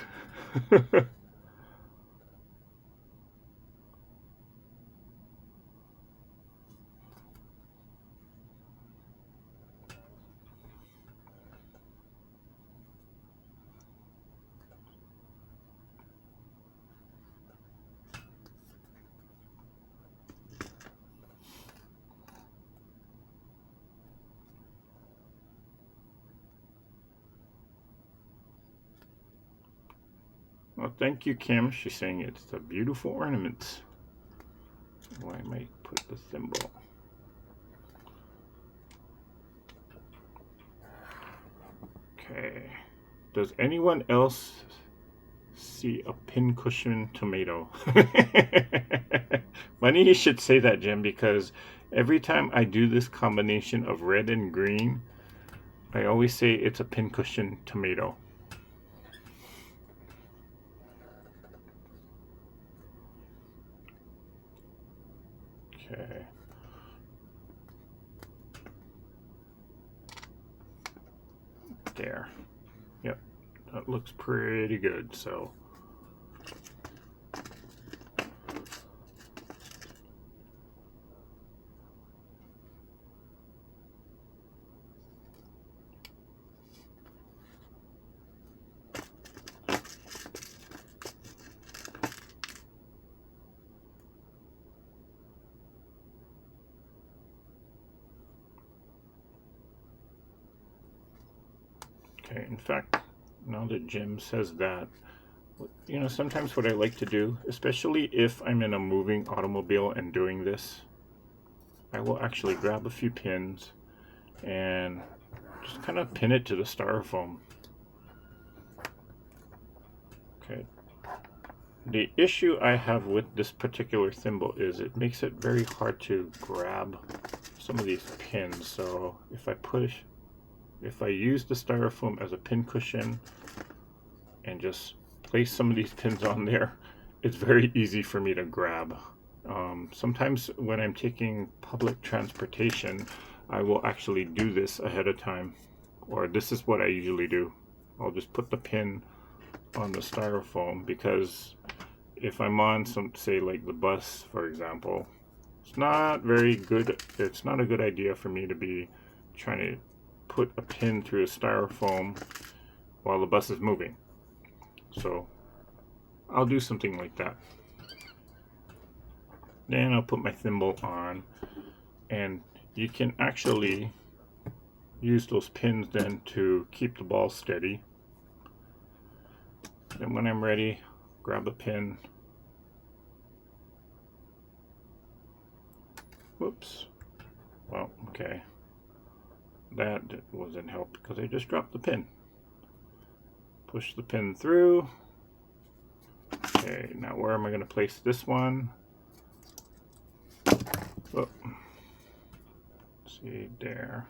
Speaker 1: Well, thank you, Kim. She's saying it's a beautiful ornament. Well, I might put the thimble. Okay. Does anyone else see a pincushion tomato? Funny you should say that, Jim, because every time I do this combination of red and green, I always say it's a pincushion tomato. Okay. There. Yep. That looks pretty good, so. Okay, in fact, now that Jim says that, you know, sometimes what I like to do, especially if I'm in a moving automobile and doing this, I will actually grab a few pins and just kind of pin it to the styrofoam. Okay. The issue I have with this particular thimble is it makes it very hard to grab some of these pins. So if I use the styrofoam as a pin cushion and just place some of these pins on there, it's very easy for me to grab. Sometimes when I'm taking public transportation, I will actually do this ahead of time, or this is what I usually do. I'll just put the pin on the styrofoam, because if I'm on some, say like the bus, for example, it's not very good. It's not a good idea for me to be trying to put a pin through a styrofoam while the bus is moving. So I'll do something like that. Then I'll put my thimble on, and you can actually use those pins then to keep the ball steady. Then when I'm ready, grab a pin. Whoops. Well, okay. That wasn't help because I just dropped the pin. Push the pin through. Okay, now where am I going to place this one? Oh. See there.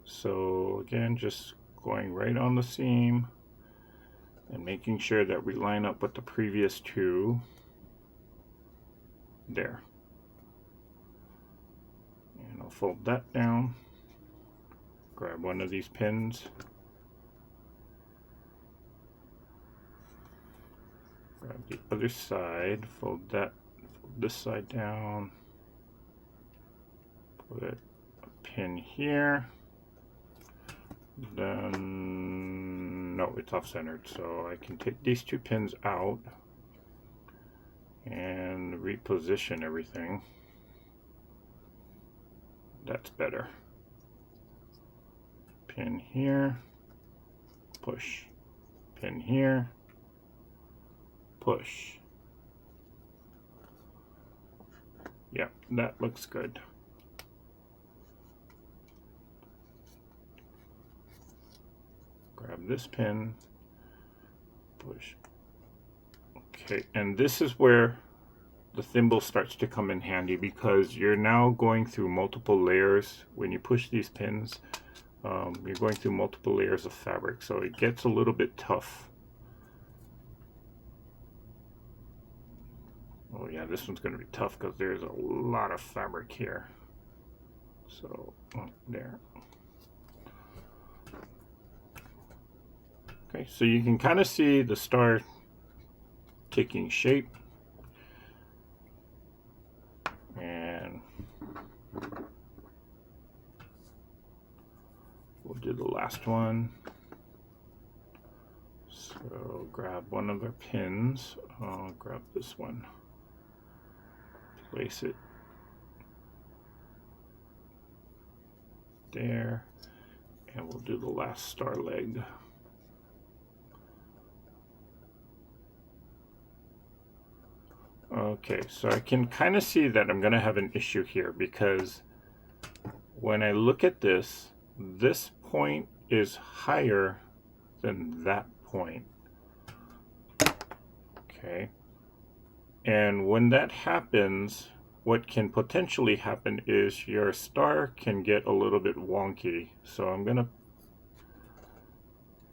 Speaker 1: So again, just going right on the seam and making sure that we line up with the previous two. There. And I'll fold that down. Grab one of these pins. Grab the other side, fold this side down. Put a pin here. Then, no, it's off-centered, so I can take these two pins out and reposition everything. That's better. Pin here, push. Pin here, push. Yep, that looks good. Grab this pin, push. Okay, and this is where the thimble starts to come in handy, because you're now going through multiple layers. When you push these pins, you're going through multiple layers of fabric, so it gets a little bit tough. Oh yeah, this one's going to be tough because there's a lot of fabric here. So, there. Okay, so you can kind of see the star taking shape. And we'll do the last one. So grab one of our pins. I'll grab this one. Place it there. And we'll do the last star leg. Okay, so I can kind of see that I'm going to have an issue here because when I look at this, this point is higher than that point. Okay. And when that happens, what can potentially happen is your star can get a little bit wonky. So I'm going to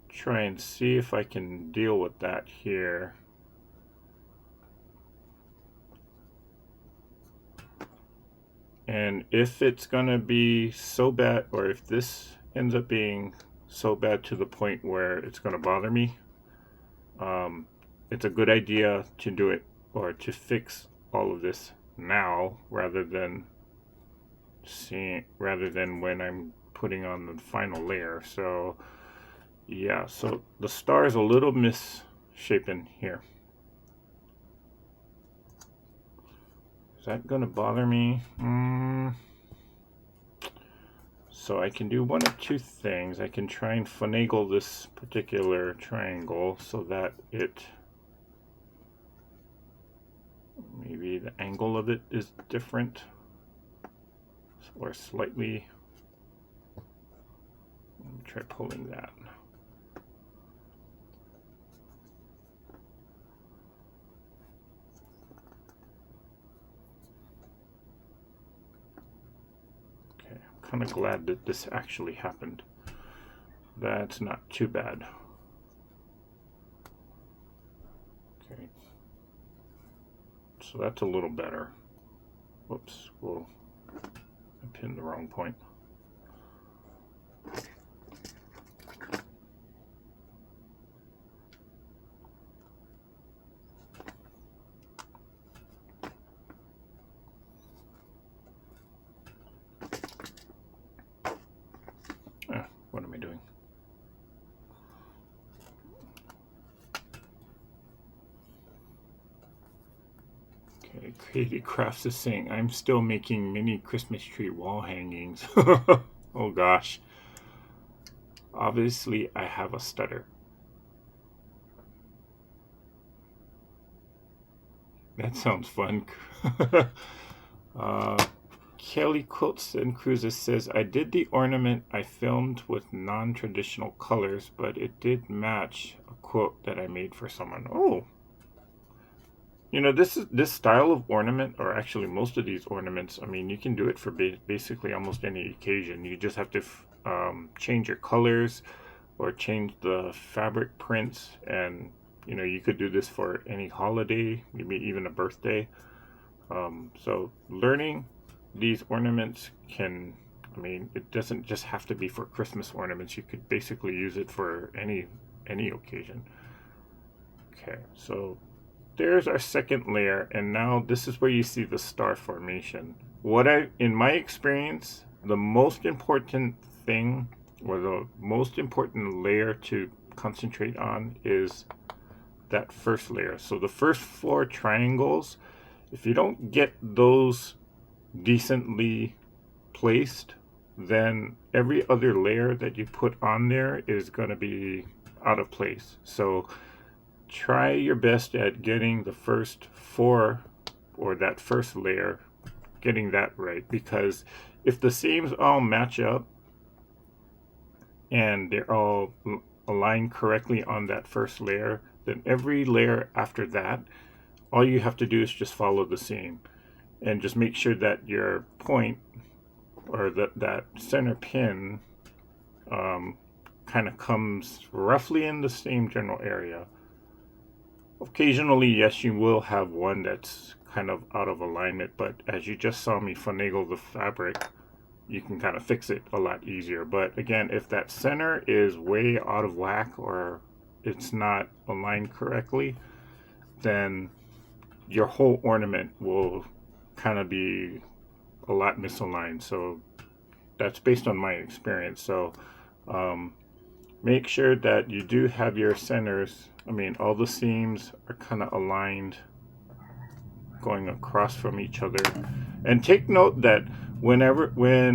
Speaker 1: try and see if I can deal with that here. And if it's going to be so bad, or if this ends up being so bad to the point where it's going to bother me, it's a good idea to do it or to fix all of this now rather than when I'm putting on the final layer. So yeah, so the star is a little misshapen here. Is that going to bother me? So I can do one of two things. I can try and finagle this particular triangle so that maybe the angle of it is different or slightly. Let me try pulling that. Kind of glad that this actually happened. That's not too bad. Okay, so that's a little better. Whoops, whoa, I pinned the wrong point. What am I doing? Okay, Creative Crafts is saying, I'm still making mini Christmas tree wall hangings. Oh gosh. Obviously, I have a stutter. That sounds fun. Kelly Quilts and Cruises says, I did the ornament I filmed with non-traditional colors, but it did match a quilt that I made for someone. Oh, you know, this style of ornament, or actually most of these ornaments, I mean, you can do it for basically almost any occasion. You just have to change your colors or change the fabric prints, and you know, you could do this for any holiday, maybe even a birthday. So learning these ornaments can, I mean, it doesn't just have to be for Christmas ornaments. You could basically use it for any occasion. Okay, so there's our second layer, and now this is where you see the star formation. In my experience, the most important thing, or the most important layer to concentrate on, is that first layer. So the first four triangles, if you don't get those decently placed, then every other layer that you put on there is going to be out of place. So try your best at getting the first four, or that first layer, getting that right, because if the seams all match up and they're all aligned correctly on that first layer, then every layer after that, all you have to do is just follow the seam and just make sure that your point, or that center pin, kind of comes roughly in the same general area. Occasionally, yes, you will have one that's kind of out of alignment, but as you just saw me finagle the fabric, you can kind of fix it a lot easier. But again, if that center is way out of whack or it's not aligned correctly, then your whole ornament will kind of be a lot misaligned. So that's based on my experience. So make sure that you do have your centers, I mean, all the seams are kind of aligned going across from each other. And take note that when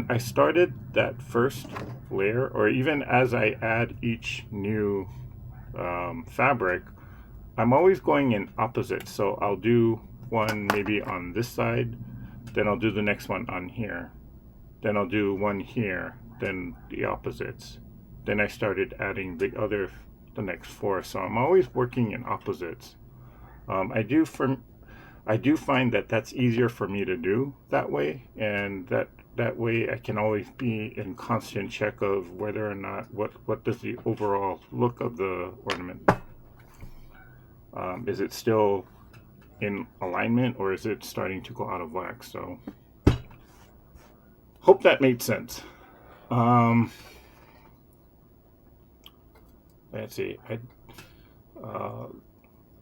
Speaker 1: I started that first layer, or even as I add each new fabric, I'm always going in opposites. So I'll do one maybe on this side, then I'll do the next one on here, then I'll do one here, then the opposites. Then I started adding the next four. So I'm always working in opposites. I do find that that's easier for me to do that way, and that way I can always be in constant check of whether or not what does the overall look of the ornament. Is it still in alignment, or is it starting to go out of whack? So hope that made sense. Let's see.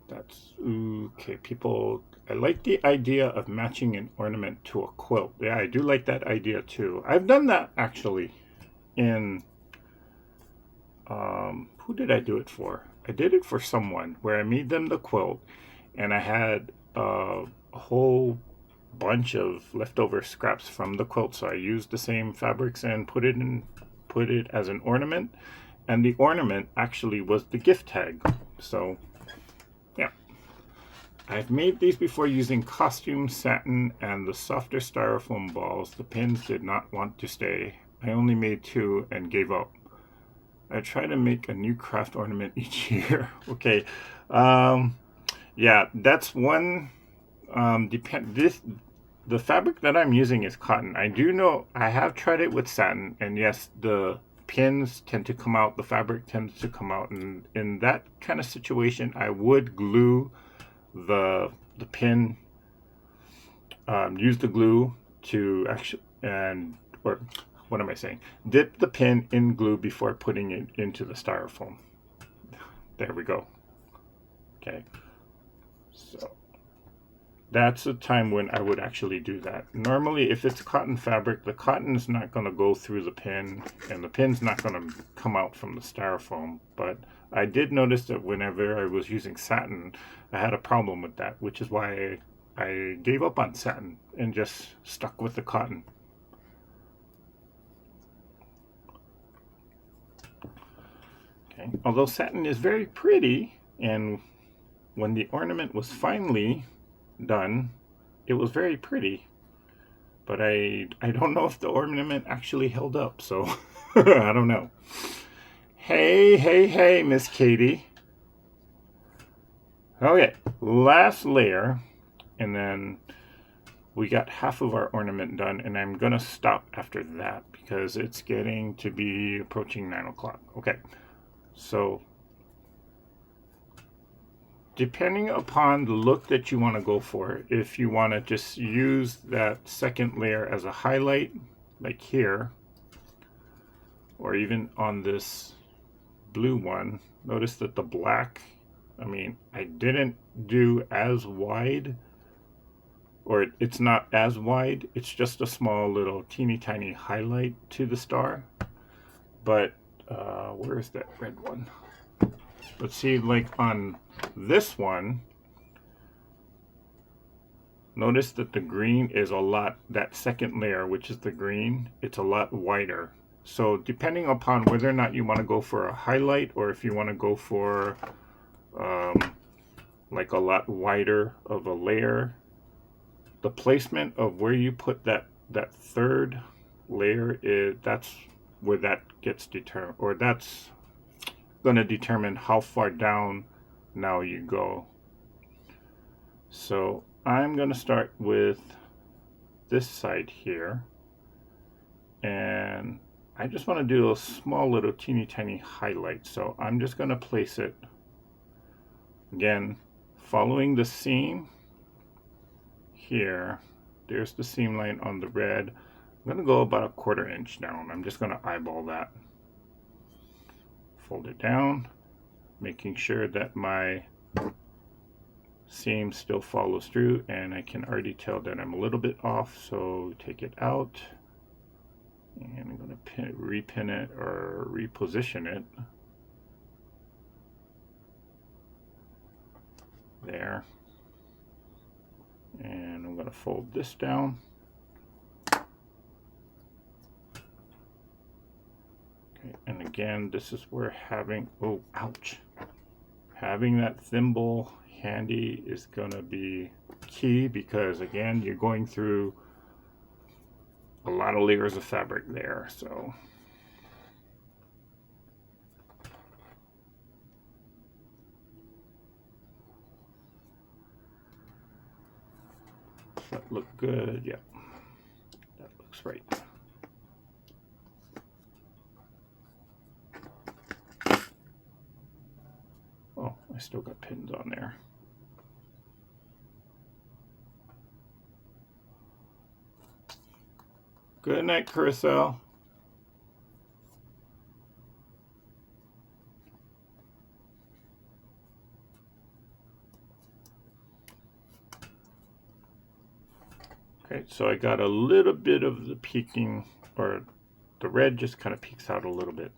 Speaker 1: That's okay. People, I like the idea of matching an ornament to a quilt. Yeah, I do like that idea too. I've done that actually in, who did I do it for? I did it for someone where I made them the quilt, and I had a whole bunch of leftover scraps from the quilt. So I used the same fabrics and put it as an ornament. And the ornament actually was the gift tag. So, yeah. I've made these before using costume satin and the softer styrofoam balls. The pins did not want to stay. I only made 2 and gave up. I try to make a new craft ornament each year. Okay. Yeah, that's one. The fabric that I'm using is cotton. I do know I have tried it with satin, and yes, the pins tend to come out, the fabric tends to come out, and in that kind of situation I would glue the pin, use the glue to actually, or what am I saying, dip the pin in glue before putting it into the styrofoam. There we go. Okay, so that's a time when I would actually do that. Normally, if it's cotton fabric, the cotton is not going to go through the pin, and the pin's not going to come out from the styrofoam. But I did notice that whenever I was using satin, I had a problem with that, which is why I gave up on satin and just stuck with the cotton. Okay. Although satin is very pretty, and when the ornament was finally done, it was very pretty, but I don't know if the ornament actually held up, so I don't know. Hey, Miss Katie. Okay, last layer, and then we got half of our ornament done, and I'm gonna stop after that because it's getting to be approaching 9 o'clock. Okay, so depending upon the look that you want to go for, if you want to just use that second layer as a highlight, like here, or even on this blue one, notice that the black, I mean, I didn't do as wide, or it's not as wide, it's just a small little teeny tiny highlight to the star. But where's that red one? But see, like on this one, notice that the green is a lot, that second layer, which is the green, it's a lot wider. So depending upon whether or not you want to go for a highlight, or if you want to go for like a lot wider of a layer, the placement of where you put that third layer that's where that gets determined, or that's going to determine how far down now you go. So I'm going to start with this side here, and I just want to do a small little teeny tiny highlight. So I'm just going to place it, again, following the seam, here, there's the seam line on the red. I'm going to go about a 1/4 inch down. I'm just going to eyeball that. Fold it down, making sure that my seam still follows through, and I can already tell that I'm a little bit off, so take it out, and I'm going to repin it or reposition it there, and I'm going to fold this down. Okay, and again, this is where having, oh ouch, having that thimble handy is going to be key, because again, you're going through a lot of layers of fabric there. So does that look good? Yep, that looks right. Oh, I still got pins on there. Good night, Carousel. Okay, so I got a little bit of the peeking, or the red just kind of peeks out a little bit.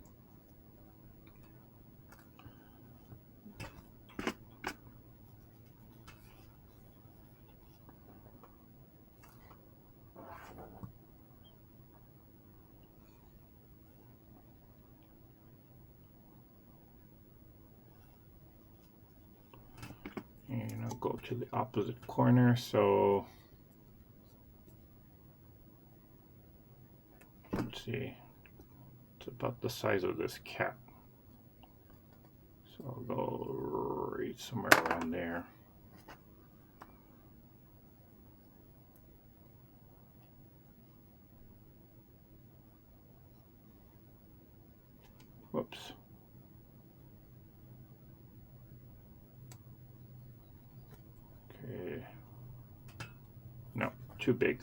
Speaker 1: And I'll go to the opposite corner, so let's see, it's about the size of this cap. So I'll go right somewhere around there. Whoops. Okay. No, too big.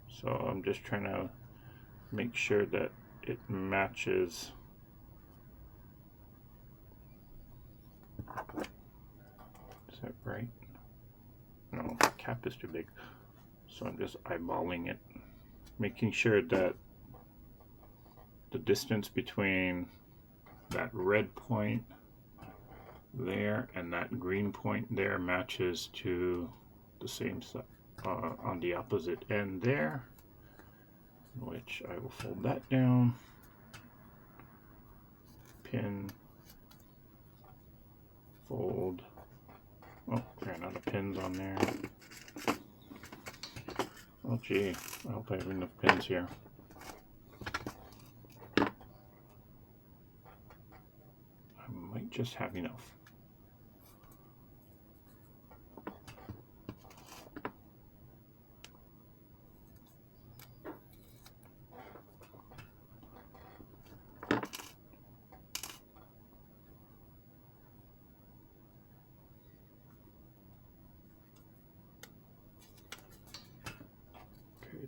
Speaker 1: So I'm just trying to make sure that it matches. Is that right? No, the cap is too big. So I'm just eyeballing it, making sure that the distance between that red point there and that green point there matches to the same side on the opposite end there, which I will fold that down, pin, fold. Oh, ran out of pins on there. Oh gee, I hope I have enough pins here. I might just have enough.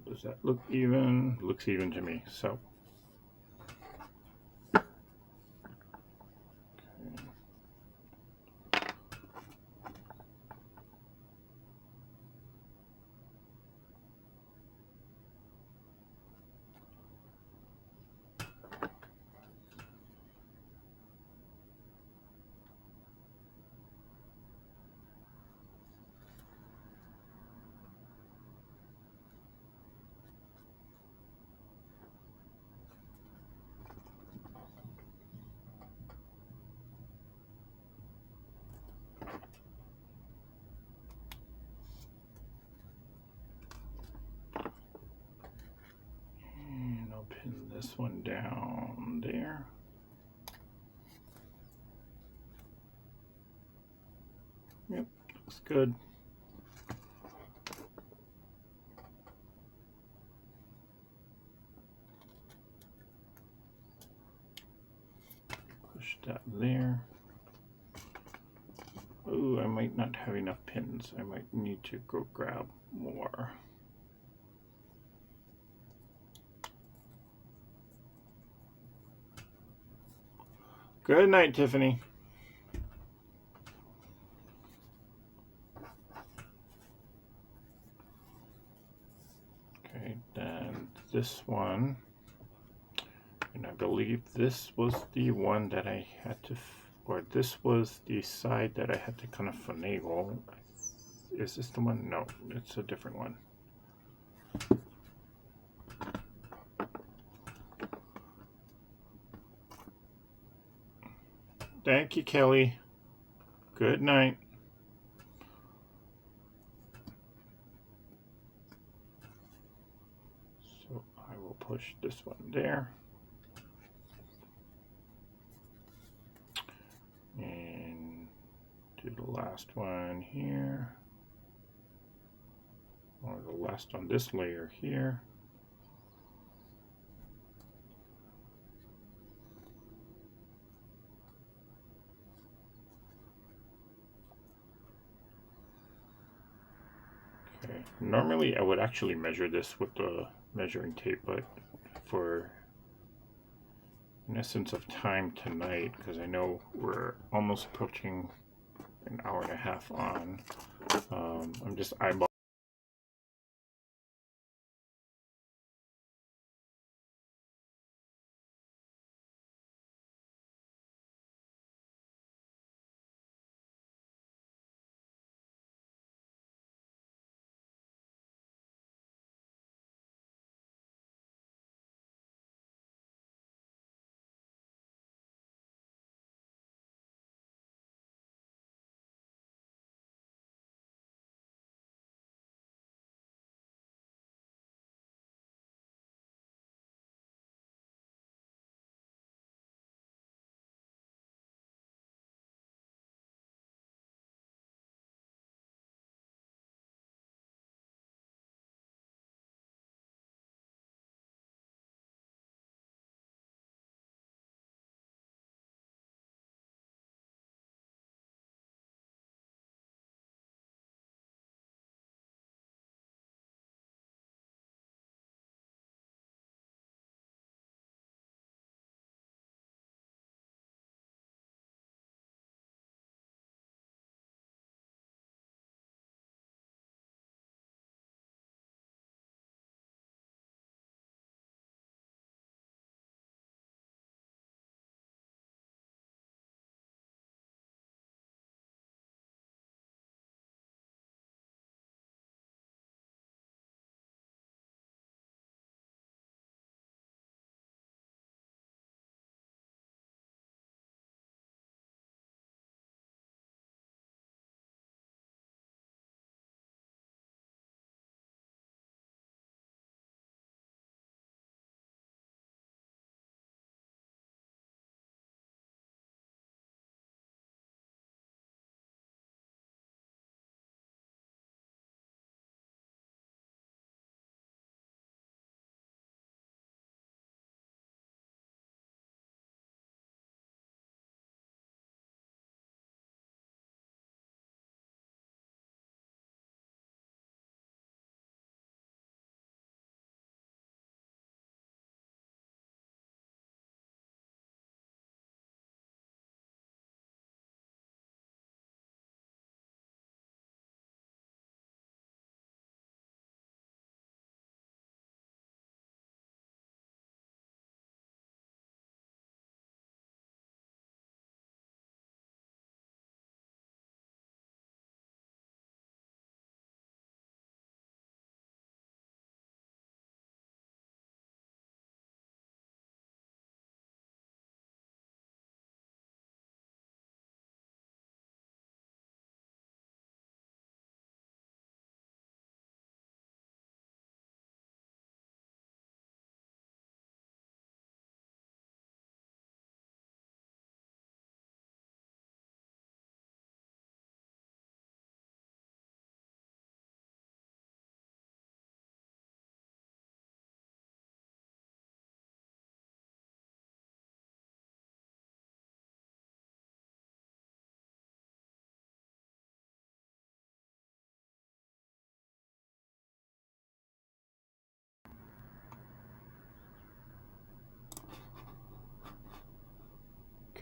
Speaker 1: Does that look even? Looks even to me. So pin this one down there. Yep, looks good. Push that there. Ooh, I might not have enough pins. I might need to go grab more. Good night, Tiffany. Okay, then this one, and I believe this was the one that I had to, or this was the side that I had to kind of finagle. Is this the one? No, it's a different one. Thank you, Kelly. Good night. So I will push this one there. And do the last one here. Or the last on this layer here. Okay. Normally I would actually measure this with the measuring tape, but for in essence of time tonight, because I know we're almost approaching an hour and a half on, I'm just eyeballing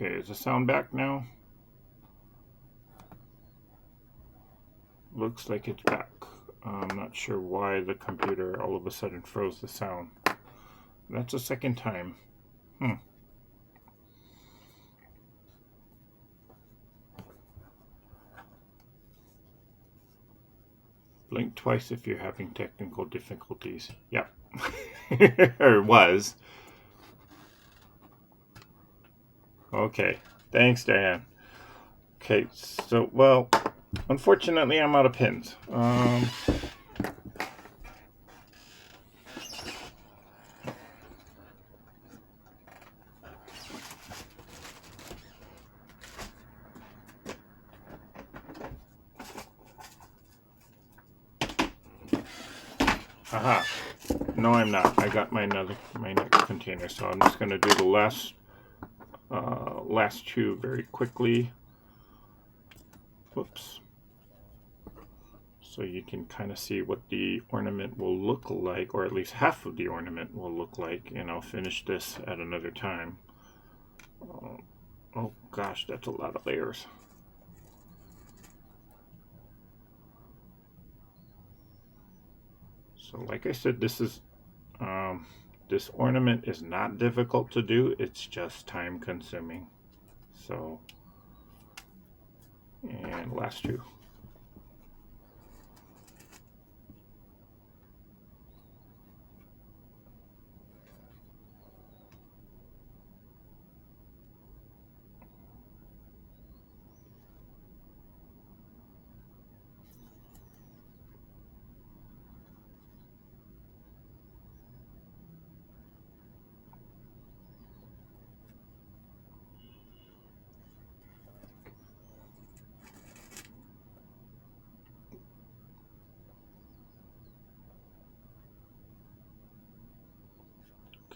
Speaker 1: Okay, is the sound back now? Looks like it's back. I'm not sure why the computer all of a sudden froze the sound. That's the second time. Blink twice if you're having technical difficulties. Yep. Or was. Okay. Thanks, Diane. Okay, so, well, unfortunately, I'm out of pins. Aha. No, I'm not. I got my next container, so I'm just going to do the last two very quickly. Whoops. So you can kind of see what the ornament will look like, or at least half of the ornament will look like, and I'll finish this at another time. Oh gosh, that's a lot of layers. So like I said, this ornament is not difficult to do, it's just time consuming. So, and last two.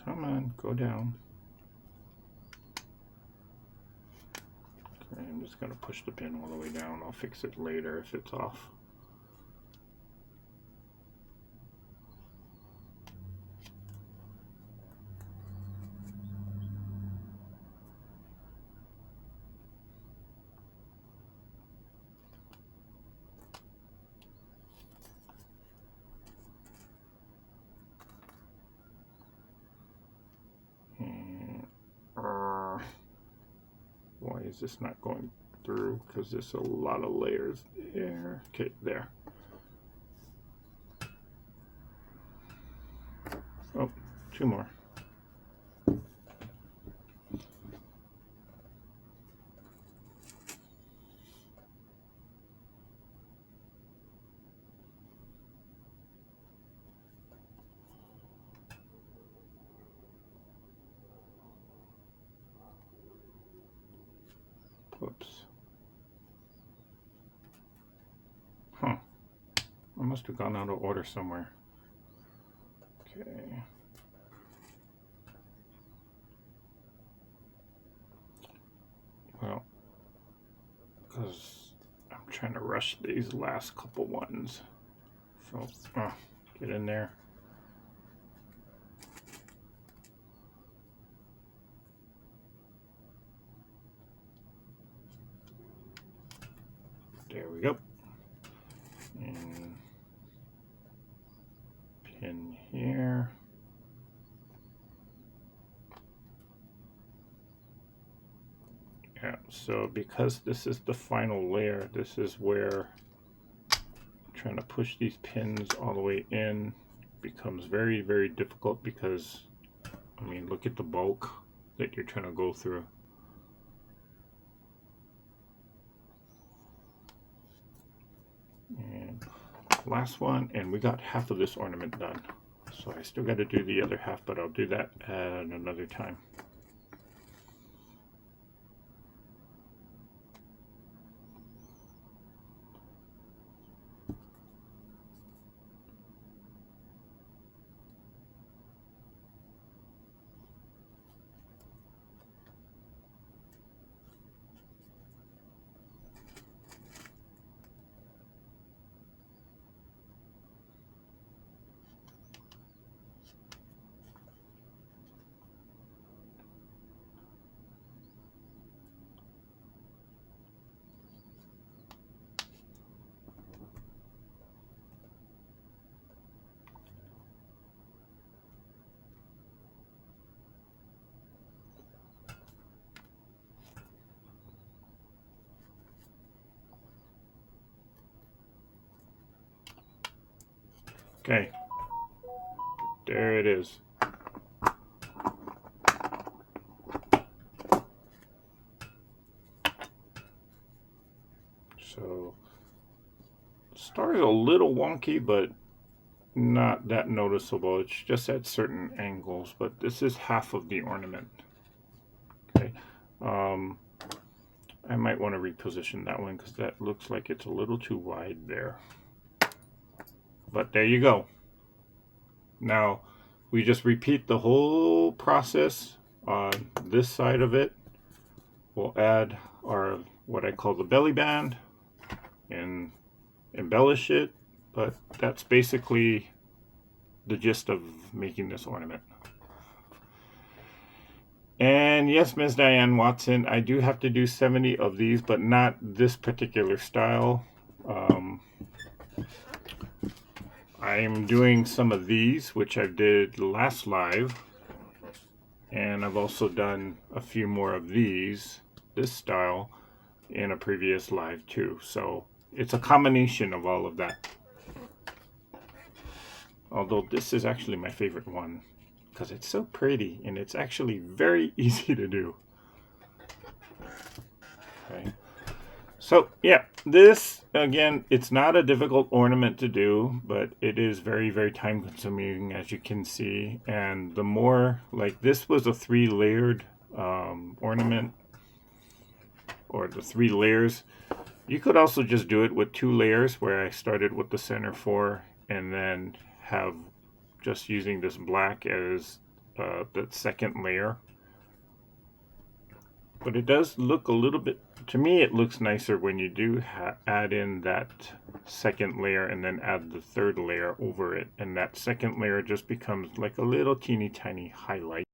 Speaker 1: Come on, go down. Okay, I'm just going to push the pin all the way down. I'll fix it later if it's off. Why is this not going through? Because there's a lot of layers there. Okay, there. Oh, two more. Whoops. Huh. I must have gone out of order somewhere. Okay. Well, because I'm trying to rush these last couple ones. So, get in there. There we go. And pin here. Yeah, so because this is the final layer, this is where trying to push these pins all the way in becomes very, very difficult because, I mean, look at the bulk that you're trying to go through. And last one, and we got half of this ornament done. So I still got to do the other half, but I'll do that at another time. Okay. There it is. So, the star is a little wonky, but not that noticeable. It's just at certain angles, but this is half of the ornament. Okay. I might want to reposition that one because that looks like it's a little too wide there. But there you go. Now, we just repeat the whole process on this side of it. We'll add our, what I call the belly band, and embellish it, but that's basically the gist of making this ornament. And yes, Ms. Diane Watson, I do have to do 70 of these, but not this particular style. I'm doing some of these, which I did last live, and I've also done a few more of these, this style, in a previous live too. So it's a combination of all of that. Although this is actually my favorite one because it's so pretty and it's actually very easy to do. Okay. So yeah, this again, it's not a difficult ornament to do, but it is very, very time consuming, as you can see. And the more, like, this was a 3-layered ornament, or the 3 layers. You could also just do it with 2 layers, where I started with the center 4 and then have just using this black as the second layer. But it does look a little bit, to me it looks nicer when you do add in that second layer and then add the 3rd layer over it, and that second layer just becomes like a little teeny tiny highlight.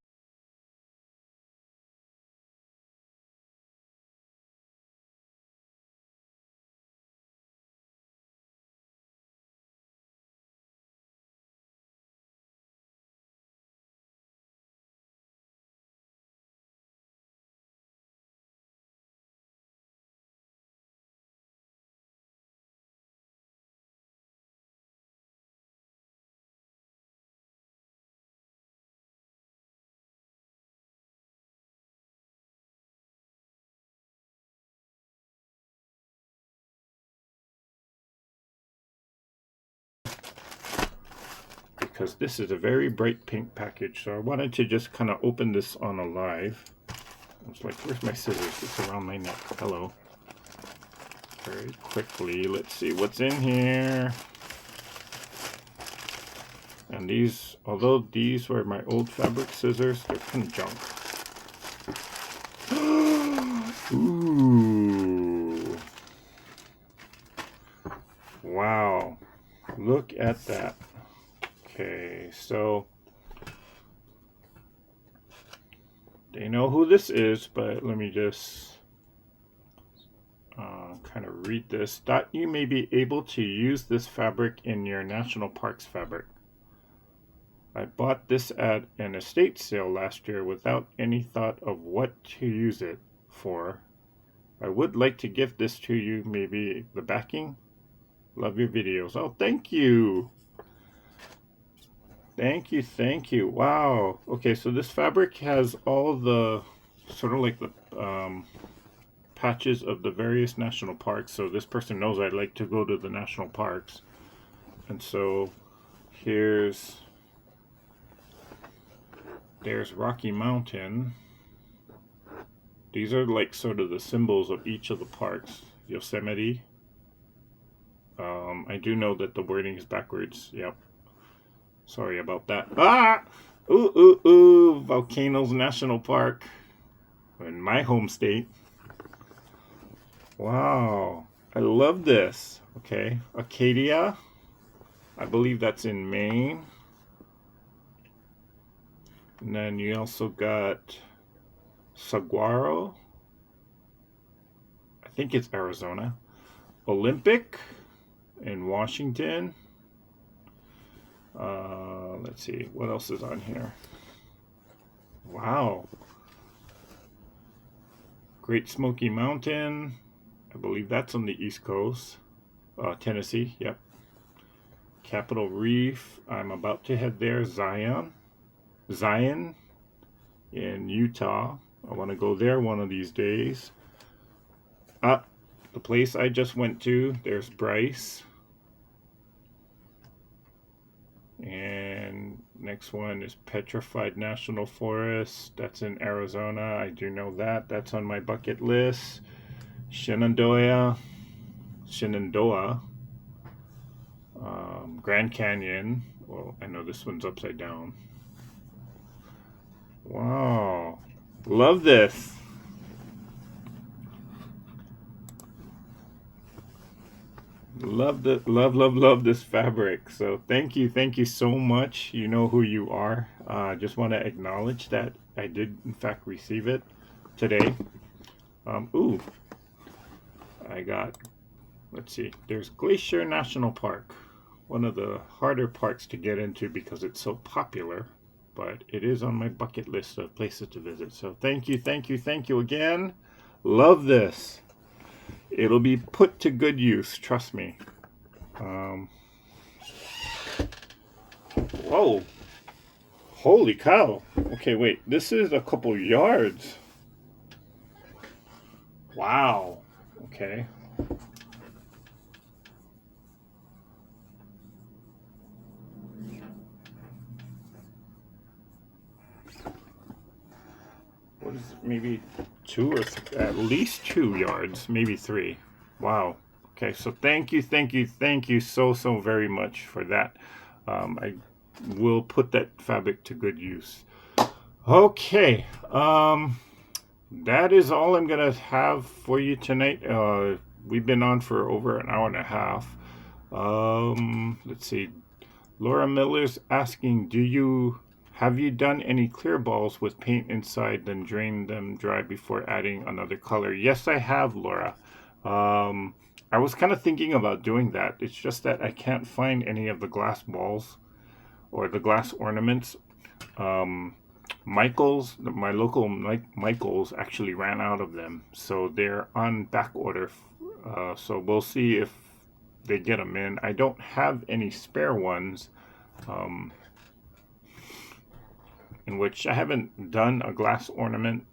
Speaker 1: Because this is a very bright pink package, so I wanted to just kind of open this on a live. I was like, where's my scissors? It's around my neck. Hello. Very quickly, let's see what's in here. And these, although these were my old fabric scissors, they're kind of junk. Ooh. Wow. Look at that. Okay, so they know who this is, but let me just kind of read this. Thought you may be able to use this fabric in your national parks fabric. I bought this at an estate sale last year without any thought of what to use it for. I would like to gift this to you, maybe the backing. Love your videos. Oh, thank you. Thank you, thank you. Wow. Okay, so this fabric has all the sort of like the patches of the various national parks. So this person knows I like to go to the national parks. And so there's Rocky Mountain. These are like sort of the symbols of each of the parks. Yosemite. I do know that the wording is backwards. Yep. Sorry about that. Ah! Ooh, ooh, ooh. Volcanoes National Park. In my home state. Wow. I love this. Okay. Acadia. I believe that's in Maine. And then you also got Saguaro. I think it's Arizona. Olympic in Washington. Let's see, what else is on here? Wow. Great Smoky Mountain. I believe that's on the East Coast. Tennessee, yep. Capitol Reef. I'm about to head there. Zion in Utah. I want to go there one of these days. The place I just went to, there's Bryce. And next one is Petrified National Forest. That's in Arizona. I do know that. That's on my bucket list. Shenandoah. Grand Canyon. Well, I know this one's upside down. Wow. Love this. Love this fabric. So thank you so much. You know who you are. Just want to acknowledge that I did in fact receive it today. Ooh, I got, let's see, there's Glacier National Park, one of the harder parks to get into because it's so popular, but it is on my bucket list of places to visit. So thank you again. Love this. It'll be put to good use, trust me. Whoa. Holy cow. Okay, wait. This is a couple yards. Wow. Okay. What is it? Maybe at least 2 yards, maybe 3. Wow. Okay, so thank you so very much for that. I will put that fabric to good use. Okay, that is all I'm gonna have for you tonight. We've been on for over an hour and a half. Let's see. Laura Miller's asking, have you done any clear balls with paint inside, then drain them dry before adding another color? Yes, I have, Laura. I was kind of thinking about doing that. It's just that I can't find any of the glass balls or the glass ornaments. Michael's, my local Michael's actually ran out of them, so they're on back order. So we'll see if they get them in. I don't have any spare ones, in which I haven't done a glass ornament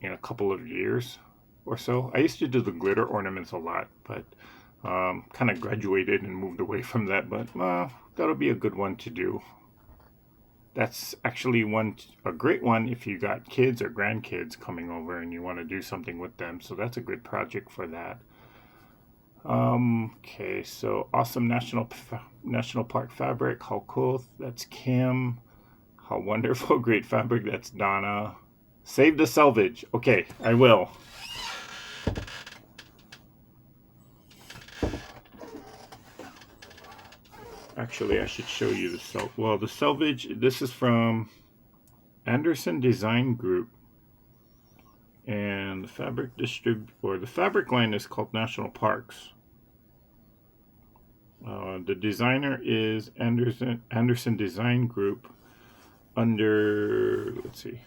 Speaker 1: in a couple of years or so. I used to do the glitter ornaments a lot, but kind of graduated and moved away from that. But that'll be a good one to do. That's actually a great one if you got kids or grandkids coming over and you want to do something with them. So that's a good project for that. Okay, so awesome National Park fabric. How cool. That's Kim. How wonderful. Great fabric. That's Donna. Save the selvage. Okay, I will. Actually, I should show you the selvage. This is from Anderson Design Group, and the fabric line is called National Parks. The designer is Anderson Design Group, under, let's see,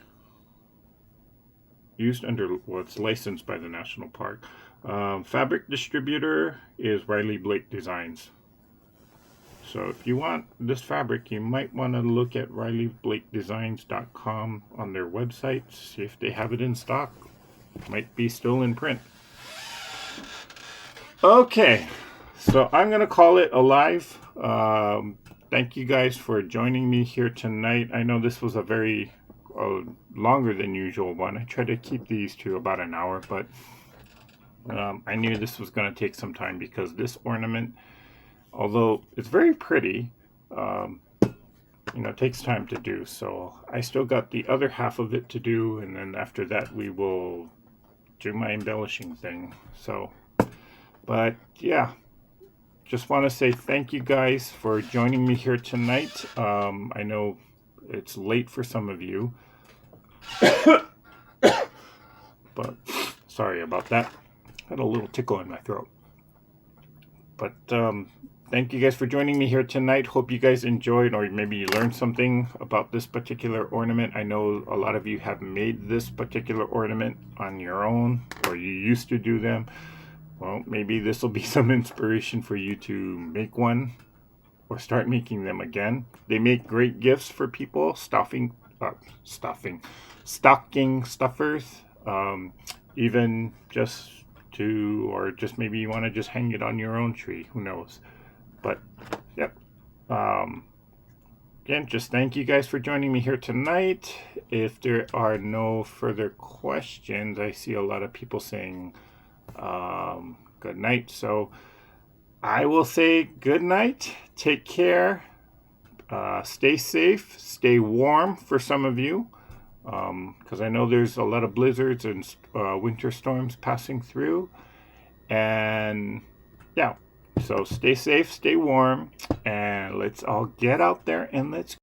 Speaker 1: it's licensed by the National Park. Fabric distributor is Riley Blake Designs. So if you want this fabric, you might want to look at RileyBlakeDesigns.com on their website, see if they have it in stock. Might be still in print. Okay, so I'm going to call it a live. Thank you guys for joining me here tonight. I know this was a very longer than usual one. I try to keep these to about an hour, but I knew this was going to take some time because this ornament, although it's very pretty, it takes time to do. So I still got the other half of it to do, and then after that we will do my embellishing thing. So, but yeah, just want to say thank you guys for joining me here tonight. I know it's late for some of you, but sorry about that. Had a little tickle in my throat. But thank you guys for joining me here tonight. Hope you guys enjoyed, or maybe you learned something about this particular ornament. I know a lot of you have made this particular ornament on your own, or you used to do them. well, maybe this will be some inspiration for you to make one or start making them again. They make great gifts for people, stocking stuffers, even just or just maybe you want to just hang it on your own tree. Who knows? But, yep. Again, just thank you guys for joining me here tonight. If there are no further questions, I see a lot of people saying good night. So I will say good night. Take care. Stay safe. Stay warm for some of you, because I know there's a lot of blizzards and winter storms passing through. And yeah, so stay safe, stay warm, and let's all get out there and let's